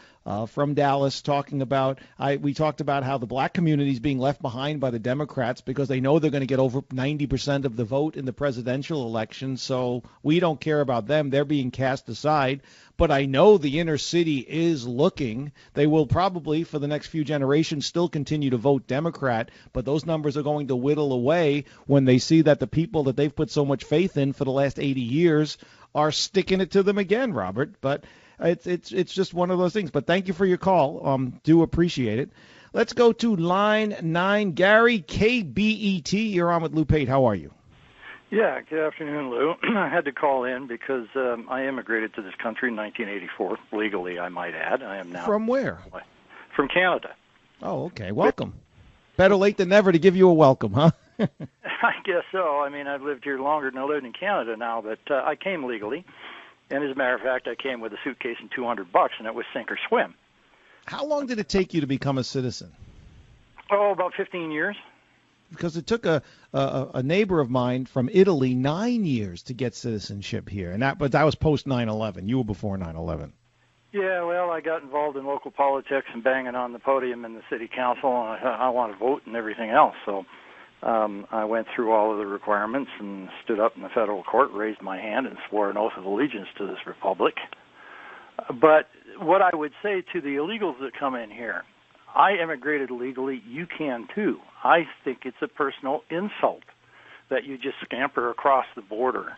from Dallas, talking about, we talked about how the black community is being left behind by the Democrats because they know they're going to get over 90% of the vote in the presidential election, so we don't care about them. They're being cast aside. But I know the inner city is looking. They will probably, for the next few generations, still continue to vote Democrat, but those numbers are going to whittle away when they see that the people that they've put so much faith in for the last 80 years are sticking it to them again, Robert. But it's just one of those things. But thank you for your call. Do appreciate it. Let's go to line 9. Gary, KBET. You're on with Lou Pate. How are you? Yeah, good afternoon, Lou. I had to call in because I immigrated to this country in 1984, legally, I might add. I am now. From where? From Canada. Oh, okay. Welcome. Better late than never to give you a welcome, huh? I guess so. I mean, I've lived here longer than I lived in Canada now, but I came legally. And as a matter of fact, I came with a suitcase and $200, and it was sink or swim. How long did it take you to become a citizen? Oh, about 15 years. Because it took a neighbor of mine from Italy 9 years to get citizenship here, but that was post 9/11. You were before 9/11. Yeah, well, I got involved in local politics and banging on the podium in the city council, and I want to vote and everything else. So I went through all of the requirements and stood up in the federal court, raised my hand, and swore an oath of allegiance to this republic. But what I would say to the illegals that come in here, I immigrated legally. You can, too. I think it's a personal insult that you just scamper across the border.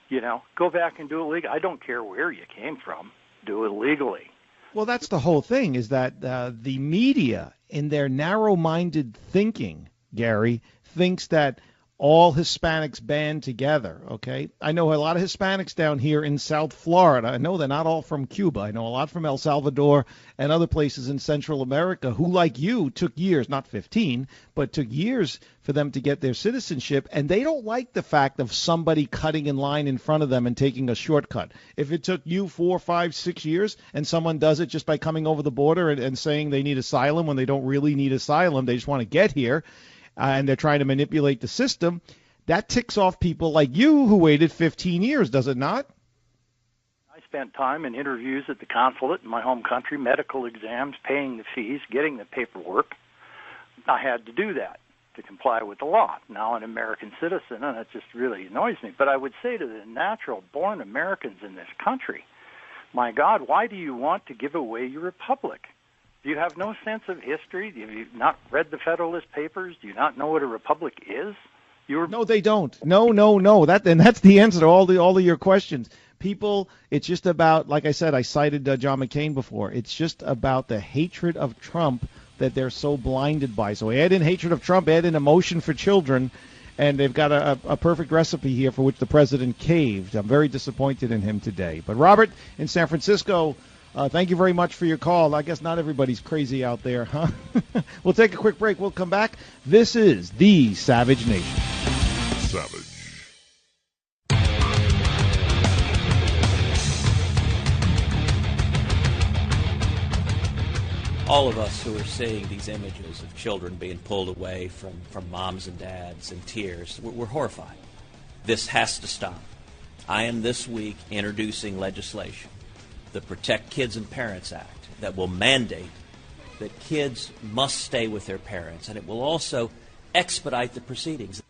You know, go back and do it legally. I don't care where you came from. Do it legally. Well, that's the whole thing, is that the media, in their narrow-minded thinking, Gary, thinks that all Hispanics band together, okay? I know a lot of Hispanics down here in South Florida. I know they're not all from Cuba. I know a lot from El Salvador and other places in Central America who, like you, took years, not 15, but took years for them to get their citizenship, and they don't like the fact of somebody cutting in line in front of them and taking a shortcut. If it took you 4, 5, 6 years and someone does it just by coming over the border and saying they need asylum when they don't really need asylum, they just want to get here, and they're trying to manipulate the system, that ticks off people like you who waited 15 years, does it not? I spent time in interviews at the consulate in my home country, medical exams, paying the fees, getting the paperwork. I had to do that to comply with the law. Now an American citizen, and it just really annoys me. But I would say to the natural-born Americans in this country, my God, why do you want to give away your republic? Do you have no sense of history? Have you not read the Federalist Papers? Do you not know what a republic is? No, they don't. No. That's the answer to all of your questions. People, it's just about, like I said, I cited John McCain before. It's just about the hatred of Trump that they're so blinded by. So add in hatred of Trump, add in emotion for children, and they've got a perfect recipe here for which the president caved. I'm very disappointed in him today. But Robert in San Francisco, thank you very much for your call. I guess not everybody's crazy out there, huh? We'll take a quick break. We'll come back. This is the Savage Nation. Savage. All of us who are seeing these images of children being pulled away from moms and dads in tears, we're horrified. This has to stop. I am this week introducing legislation, the Protect Kids and Parents Act, that will mandate that kids must stay with their parents, and it will also expedite the proceedings.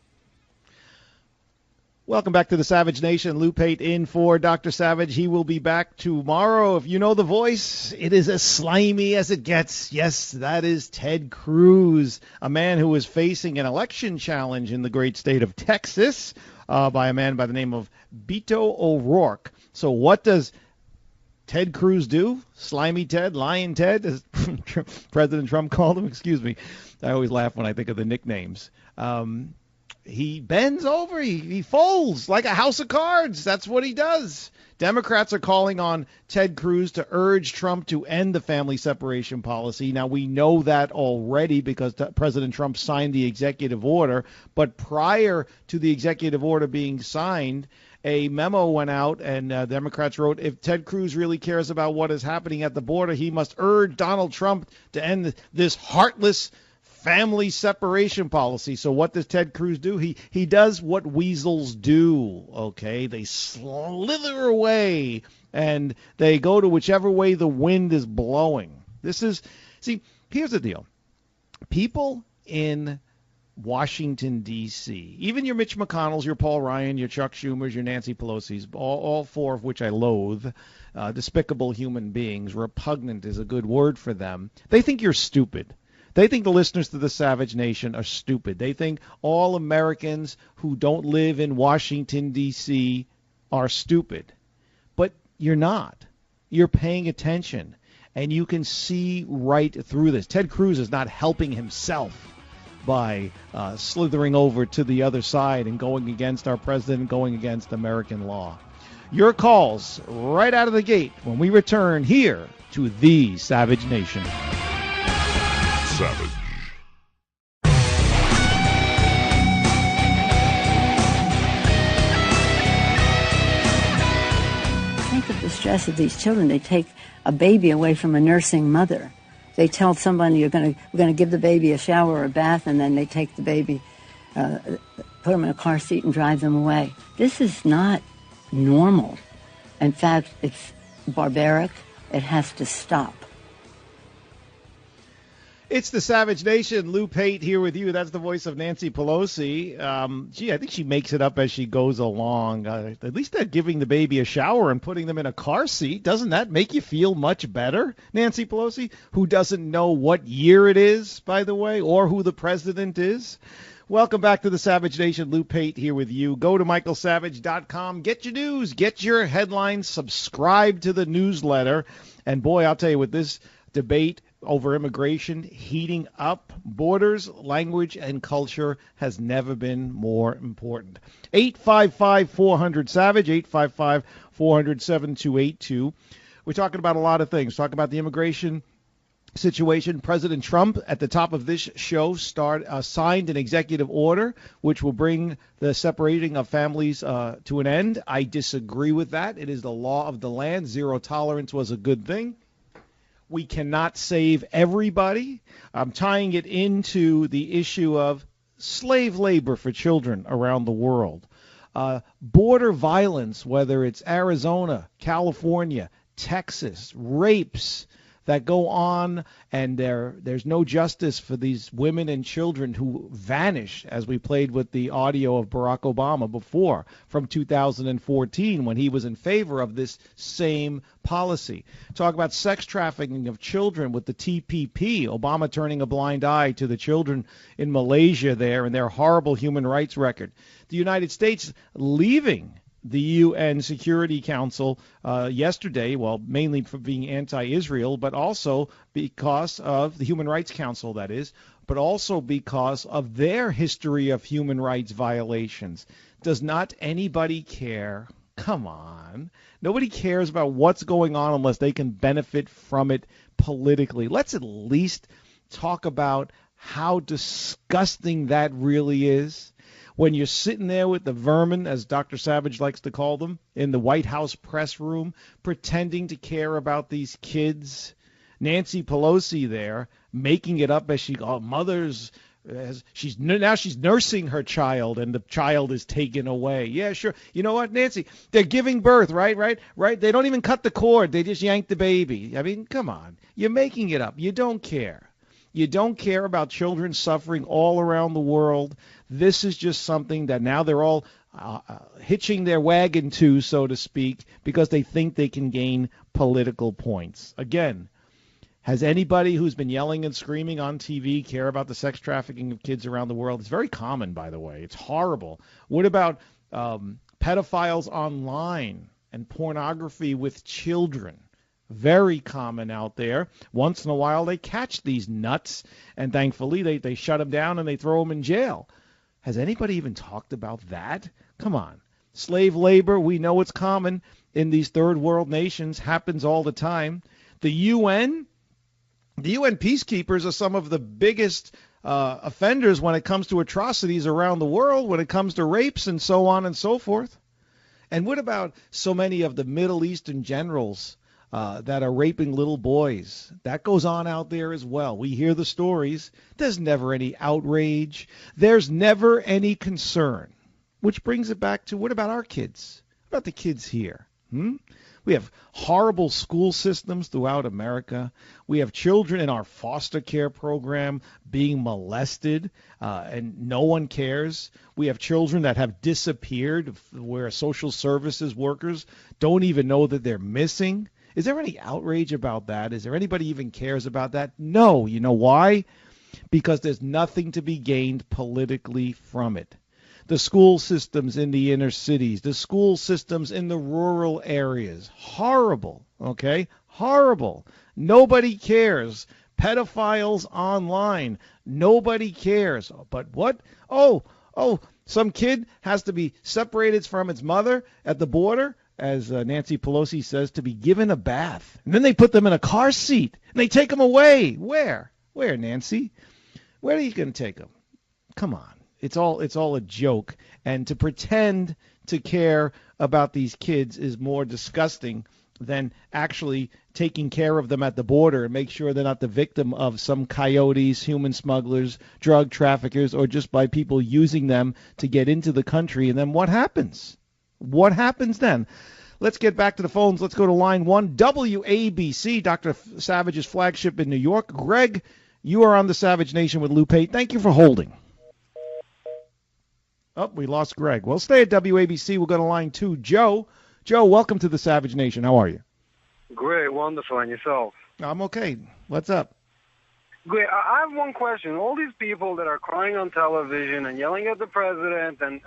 Welcome back to the Savage Nation. Lou Pate in for Dr. Savage. He will be back tomorrow. If you know the voice, it is as slimy as it gets. Yes, that is Ted Cruz, a man who is facing an election challenge in the great state of Texas by a man by the name of Beto O'Rourke. So what does Ted Cruz do? Slimy Ted, Lion Ted, as President Trump called him. Excuse me. I always laugh when I think of the nicknames. He bends over. He folds like a house of cards. That's what he does. Democrats are calling on Ted Cruz to urge Trump to end the family separation policy. Now, we know that already because President Trump signed the executive order. But prior to the executive order being signed, a memo went out, and Democrats wrote, if Ted Cruz really cares about what is happening at the border, he must urge Donald Trump to end this heartless family separation policy. So what does Ted Cruz do? He does what weasels do, okay? They slither away, and they go to whichever way the wind is blowing. Here's the deal. People in Washington, D.C., even your Mitch McConnells, your Paul Ryan, your Chuck Schumers, your Nancy Pelosi's, all four of which I loathe, despicable human beings, repugnant is a good word for them, they think you're stupid. They think the listeners to the Savage Nation are stupid. They think all Americans who don't live in Washington, D.C. are stupid. But you're not. You're paying attention, and you can see right through this. Ted Cruz is not helping himself by slithering over to the other side and going against our president, going against American law. Your calls right out of the gate when we return here to the Savage Nation. Savage. Think of the stress of these children. They take a baby away from a nursing mother. They tell somebody we're going to give the baby a shower or a bath, and then they take the baby, put them in a car seat and drive them away. This is not normal. In fact, it's barbaric. It has to stop. It's the Savage Nation. Lou Pate here with you. That's the voice of Nancy Pelosi. I think she makes it up as she goes along. At least they're giving the baby a shower and putting them in a car seat. Doesn't that make you feel much better, Nancy Pelosi, who doesn't know what year it is, by the way, or who the president is? Welcome back to the Savage Nation. Lou Pate here with you. Go to michaelsavage.com. Get your news. Get your headlines. Subscribe to the newsletter. And, boy, I'll tell you, with this debate over immigration heating up, borders, language, and culture has never been more important. 855-400-SAVAGE, 855-400-7282. We're talking about a lot of things. Talking about the immigration situation. President Trump, at the top of this show, signed an executive order which will bring the separating of families to an end. I disagree with that. It is the law of the land. Zero tolerance was a good thing. We cannot save everybody. I'm tying it into the issue of slave labor for children around the world. Border violence, whether it's Arizona, California, Texas, rapes that go on, and there's no justice for these women and children who vanish, as we played with the audio of Barack Obama before from 2014 when he was in favor of this same policy. Talk about sex trafficking of children with the TPP, Obama turning a blind eye to the children in Malaysia there and their horrible human rights record. The United States leaving the UN Security Council yesterday, well, mainly for being anti-Israel, but also because of the Human Rights Council, that is, but also because of their history of human rights violations. Does not anybody care? Come on. Nobody cares about what's going on unless they can benefit from it politically. Let's at least talk about how disgusting that really is. When you're sitting there with the vermin, as Dr. Savage likes to call them, in the White House press room, pretending to care about these kids. Nancy Pelosi there, making it up as she, she's nursing her child and the child is taken away. Yeah, sure. You know what, Nancy? They're giving birth, right? They don't even cut the cord. They just yank the baby. I mean, come on. You're making it up. You don't care. You don't care about children suffering all around the world. This is just something that now they're all hitching their wagon to, so to speak, because they think they can gain political points. Again, has anybody who's been yelling and screaming on TV care about the sex trafficking of kids around the world? It's very common, by the way. It's horrible. What about pedophiles online and pornography with children? Very common out there. Once in a while they catch these nuts, and thankfully they shut them down and they throw them in jail. Has anybody even talked about that? Come on. Slave labor, we know it's common in these third world nations, happens all the time. The UN peacekeepers are some of the biggest offenders when it comes to atrocities around the world, when it comes to rapes and so on and so forth. And what about so many of the Middle Eastern generals that are raping little boys? That goes on out there as well. We hear the stories. There's never any outrage. There's never any concern. Which brings it back to, what about our kids? What about the kids here? We have horrible school systems throughout America. We have children in our foster care program being molested, and no one cares. We have children that have disappeared, where social services workers don't even know that they're missing. Is there any outrage about that? Is there anybody even cares about that? No. You know why? Because there's nothing to be gained politically from it. The school systems in the inner cities, the school systems in the rural areas, horrible, okay? Horrible. Nobody cares. Pedophiles online, nobody cares. But what? Oh, some kid has to be separated from its mother at the border, as Nancy Pelosi says, to be given a bath. And then they put them in a car seat, and they take them away. Where, Nancy? Where are you going to take them? Come on. It's all a joke, and to pretend to care about these kids is more disgusting than actually taking care of them at the border and make sure they're not the victim of some coyotes, human smugglers, drug traffickers, or just by people using them to get into the country. And then what happens? What happens then? Let's get back to the phones. Let's go to line 1, WABC, Dr. Savage's flagship in New York. Greg, you are on the Savage Nation with Lou Pate. Thank you for holding. Oh, we lost Greg. Well, stay at WABC. We'll go to line 2. Joe. Joe, welcome to the Savage Nation. How are you? Great, wonderful. And yourself? I'm okay. What's up? Great. I have one question. All these people that are crying on television and yelling at the president and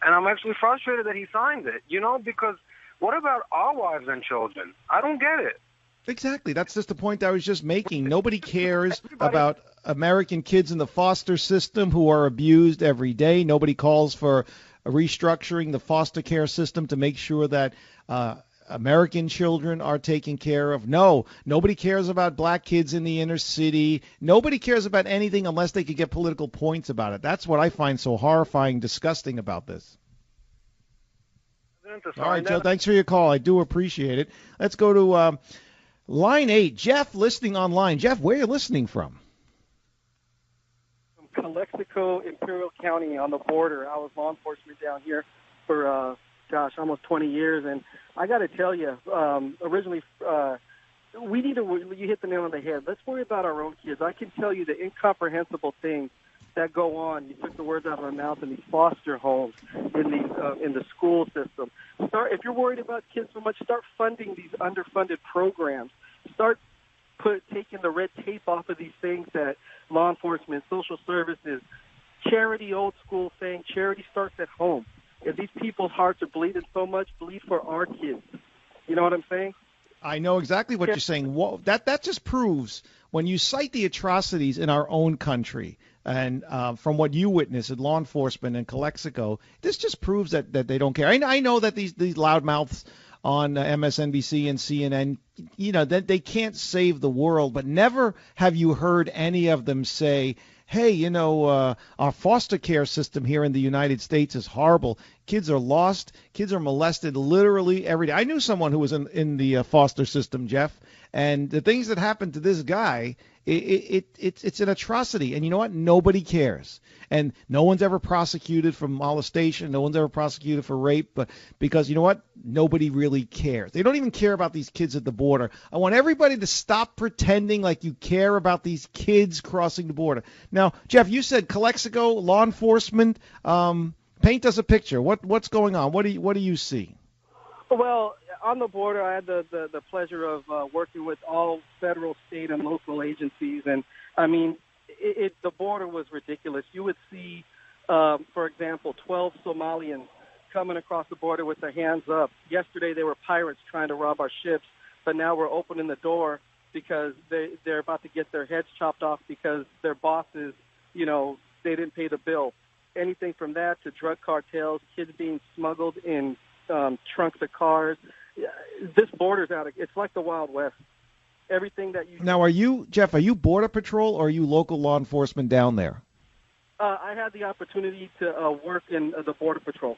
I'm actually frustrated that he signed it, because what about our wives and children? I don't get it. Exactly. That's just the point I was just making. Nobody cares about American kids in the foster system who are abused every day. Nobody calls for restructuring the foster care system to make sure that American children are taken care of. No, nobody cares about black kids in the inner city. Nobody cares about anything unless they could get political points about it. That's what I find so horrifying, disgusting about this. All right, Joe, thanks for your call. I do appreciate it. Let's go to line 8. Jeff, listening online. Jeff, where are you listening from? From Calexico, Imperial County on the border. I was law enforcement down here for, almost 20 years. And I got to tell you, originally, you hit the nail on the head. Let's worry about our own kids. I can tell you the incomprehensible things that go on. You took the words out of my mouth in these foster homes, in the school system. If you're worried about kids so much, start funding these underfunded programs. Start taking the red tape off of these things that law enforcement, social services, charity, old school thing. Charity starts at home. If these people's hearts are bleeding so much, bleed for our kids. You know what I'm saying? I know exactly what you're saying. Well, that just proves when you cite the atrocities in our own country, and from what you witnessed at law enforcement in Calexico, this just proves that they don't care. I know that these loudmouths on MSNBC and CNN, that they can't save the world, but never have you heard any of them say, hey, our foster care system here in the United States is horrible. Kids are lost. Kids are molested literally every day. I knew someone who was in the foster system, Jeff, and the things that happened to this guy, It's an atrocity. And you know what? Nobody cares. And no one's ever prosecuted for molestation. No one's ever prosecuted for rape. But because you know what? Nobody really cares. They don't even care about these kids at the border. I want everybody to stop pretending like you care about these kids crossing the border. Now, Jeff, you said Calexico law enforcement. Paint us a picture. What's going on? What do you see? Well, on the border, I had the pleasure of working with all federal, state, and local agencies, and I mean, the border was ridiculous. You would see, for example, 12 Somalians coming across the border with their hands up. Yesterday, they were pirates trying to rob our ships, but now we're opening the door because they're about to get their heads chopped off because their bosses, they didn't pay the bill. Anything from that to drug cartels, kids being smuggled in trunks of cars. This border's it's like the Wild West. Everything that you... Now, Jeff, are you Border Patrol or are you local law enforcement down there? I had the opportunity to work in the Border Patrol.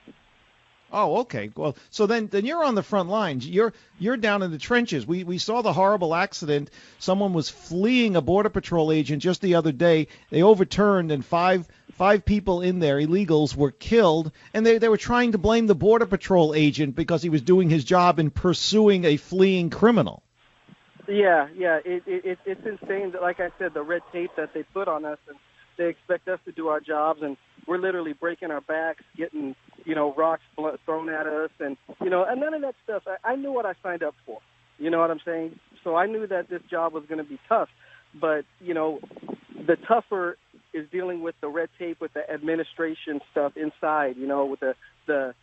Oh, okay. Well, so then you're on the front lines. You're down in the trenches. We saw the horrible accident. Someone was fleeing a Border Patrol agent just the other day. They overturned, and five people in there, illegals, were killed. And they were trying to blame the Border Patrol agent because he was doing his job in pursuing a fleeing criminal. Yeah. It's insane. Like I said, the red tape that they put on us, and they expect us to do our jobs, and we're literally breaking our backs, getting, rocks thrown at us, and none of that stuff. I knew what I signed up for. You know what I'm saying? So I knew that this job was going to be tough, but, the tougher is dealing with the red tape, with the administration stuff inside, with the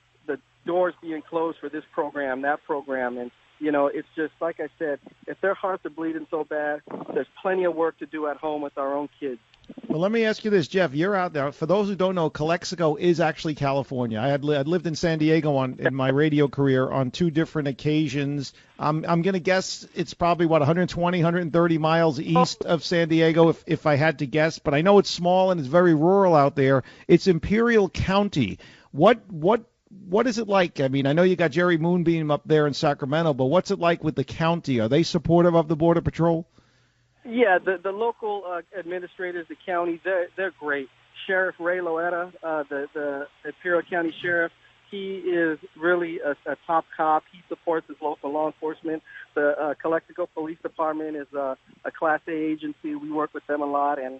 doors being closed for this program, that program, and, it's just, like I said, if their hearts are bleeding so bad, there's plenty of work to do at home with our own kids. Well, let me ask you this, Jeff. You're out there. For those who don't know, Calexico is actually California. I'd lived in San Diego in my radio career on two different occasions. I'm going to guess it's probably, 120, 130 miles east of San Diego, if I had to guess. But I know it's small and it's very rural out there. It's Imperial County. What is it like? I mean, I know you got Jerry Moonbeam up there in Sacramento, but what's it like with the county? Are they supportive of the Border Patrol? Yeah, the local administrators, the county, they're great. Sheriff Ray Loetta, the Imperial County Sheriff, he is really a top cop. He supports his local law enforcement. The Calexico Police Department is a Class A agency. We work with them a lot, and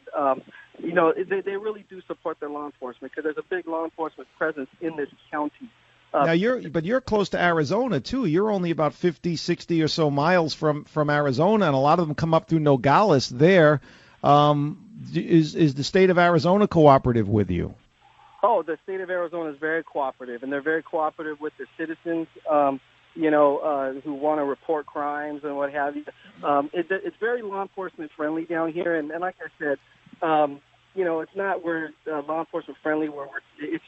they really do support their law enforcement because there's a big law enforcement presence in this county. Now you're close to Arizona too. You're only about 50, 60 or so miles from Arizona, and a lot of them come up through Nogales there. Is the state of Arizona cooperative with you? Oh, the state of Arizona is very cooperative, and they're very cooperative with their citizens, who want to report crimes and what have you. It's very law enforcement friendly down here, and like I said, it's not we're law enforcement friendly where it's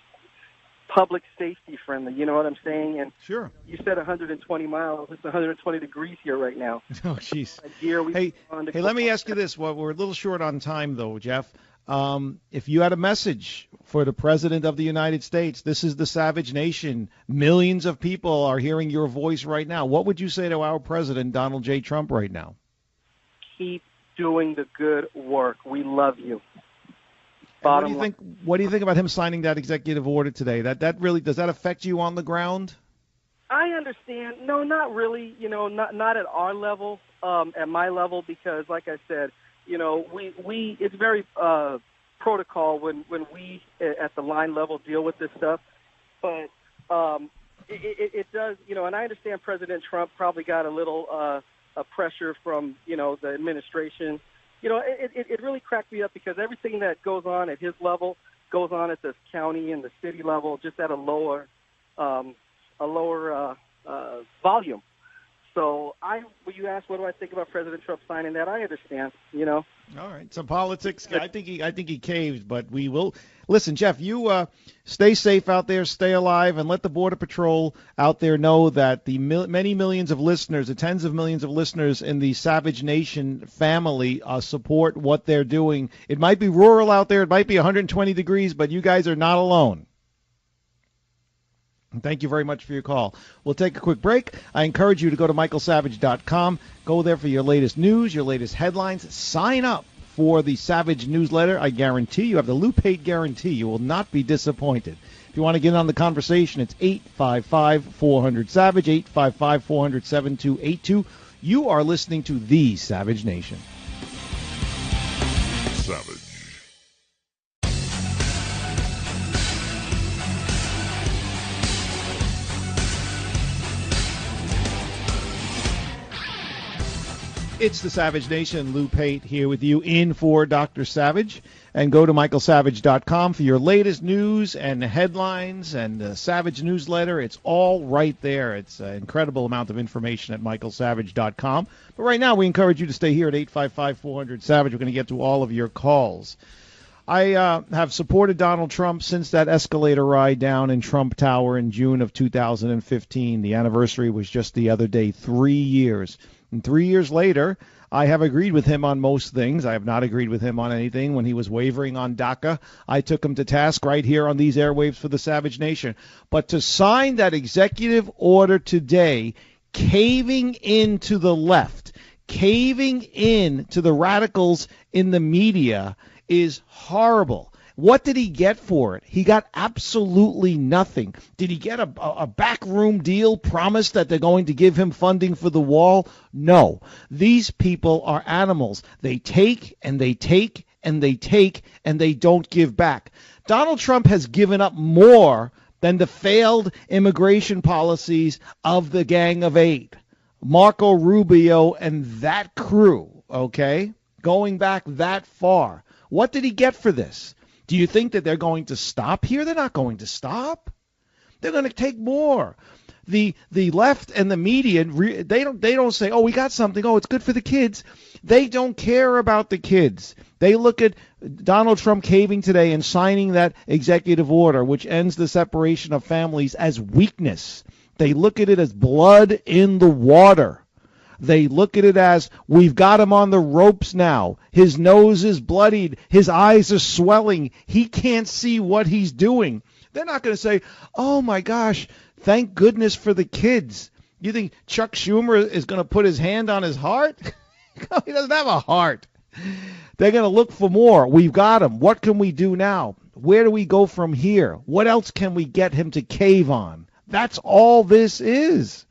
public safety friendly, you know what I'm saying? And sure. You said 120 miles. It's 120 degrees here right now. Oh, jeez. Hey, let me ask you this. Well, we're a little short on time, though, Jeff. If you had a message for the President of the United States, this is the Savage Nation. Millions of people are hearing your voice right now. What would you say to our President, Donald J. Trump, right now? Keep doing the good work. We love you. What do you think about him signing that executive order today? That really, does that affect you on the ground? I understand. No, not really. Not at our level, at my level, because like I said, we it's very protocol when we at the line level deal with this stuff. But it does, and I understand President Trump probably got a little pressure from the administration. It really cracked me up because everything that goes on at his level goes on at the county and the city level, just at a lower volume. So when you ask what do I think about President Trump signing that, I understand. All right, some politics. I think he caved, but we will listen. Jeff, you stay safe out there, stay alive, and let the Border Patrol out there know that the many millions of listeners, the tens of millions of listeners in the Savage Nation family support what they're doing. It might be rural out there, it might be 120 degrees, but you guys are not alone. Thank you very much for your call. We'll take a quick break. I encourage you to go to michaelsavage.com. Go there for your latest news, your latest headlines. Sign up for the Savage newsletter. I guarantee you have the Lou Pate guarantee. You will not be disappointed. If you want to get on the conversation, it's 855-400-SAVAGE, 855-400-7282. You are listening to The Savage Nation. Savage. It's the Savage Nation. Lou Pate here with you in for Dr. Savage. And go to michaelsavage.com for your latest news and headlines and the Savage newsletter. It's all right there. It's an incredible amount of information at michaelsavage.com. But right now, we encourage you to stay here at 855-400-SAVAGE. We're going to get to all of your calls. I have supported Donald Trump since that escalator ride down in Trump Tower in June of 2015. The anniversary was just the other day, 3 years. And 3 years later, I have agreed with him on most things. I have not agreed with him on anything. When he was wavering on DACA, I took him to task right here on these airwaves for the Savage Nation. But to sign that executive order today, caving into the left, caving in to the radicals in the media, is horrible. What did he get for it? He got absolutely nothing. Did he get a backroom deal promised that they're going to give him funding for the wall? No. These people are animals. They take and they take and they take and they don't give back. Donald Trump has given up more than the failed immigration policies of the Gang of Eight, Marco Rubio and that crew, okay? Going back that far. What did he get for this? Do you think that they're going to stop here? They're not going to stop. They're going to take more. The left and the media, they don't say, oh, we got something. Oh, it's good for the kids. They don't care about the kids. They look at Donald Trump caving today and signing that executive order, which ends the separation of families, as weakness. They look at it as blood in the water. They look at it as, we've got him on the ropes now. His nose is bloodied. His eyes are swelling. He can't see what he's doing. They're not going to say, oh, my gosh, thank goodness for the kids. You think Chuck Schumer is going to put his hand on his heart? He doesn't have a heart. They're going to look for more. We've got him. What can we do now? Where do we go from here? What else can we get him to cave on? That's all this is.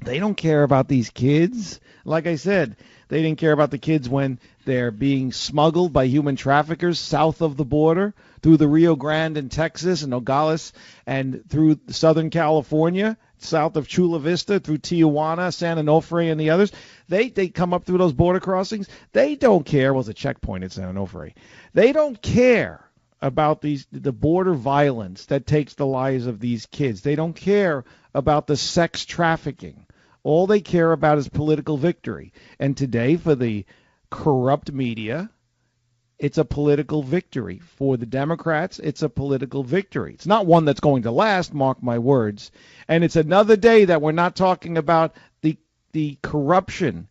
They don't care about these kids. Like I said, they didn't care about the kids when they're being smuggled by human traffickers south of the border through the Rio Grande in Texas and Nogales and through Southern California, south of Chula Vista, through Tijuana, San Onofre, and the others. They come up through those border crossings. They don't care. Well, it's a checkpoint at San Onofre. They don't care about the border violence that takes the lives of these kids. They don't care about the sex trafficking. All they care about is political victory. And today, for the corrupt media, it's a political victory. For the Democrats, it's a political victory. It's not one that's going to last, mark my words. And it's another day that we're not talking about the corruption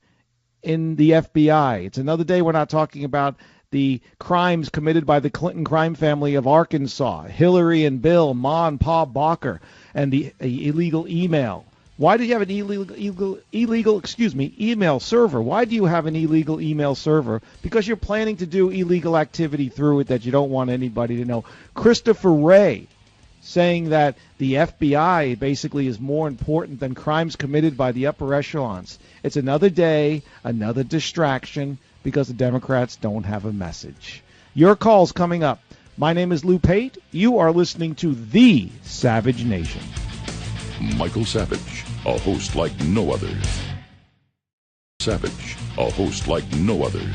in the FBI. It's another day we're not talking about the crimes committed by the Clinton crime family of Arkansas, Hillary and Bill, Ma and Pa Barker, and the illegal email. Why do you have an illegal email server? Why do you have an illegal email server? Because you're planning to do illegal activity through it that you don't want anybody to know. Christopher Wray saying that the FBI basically is more important than crimes committed by the upper echelons. It's another day, another distraction, because the Democrats don't have a message. Your call's coming up. My name is Lou Pate. You are listening to The Savage Nation. Michael Savage, a host like no other. Savage, a host like no other.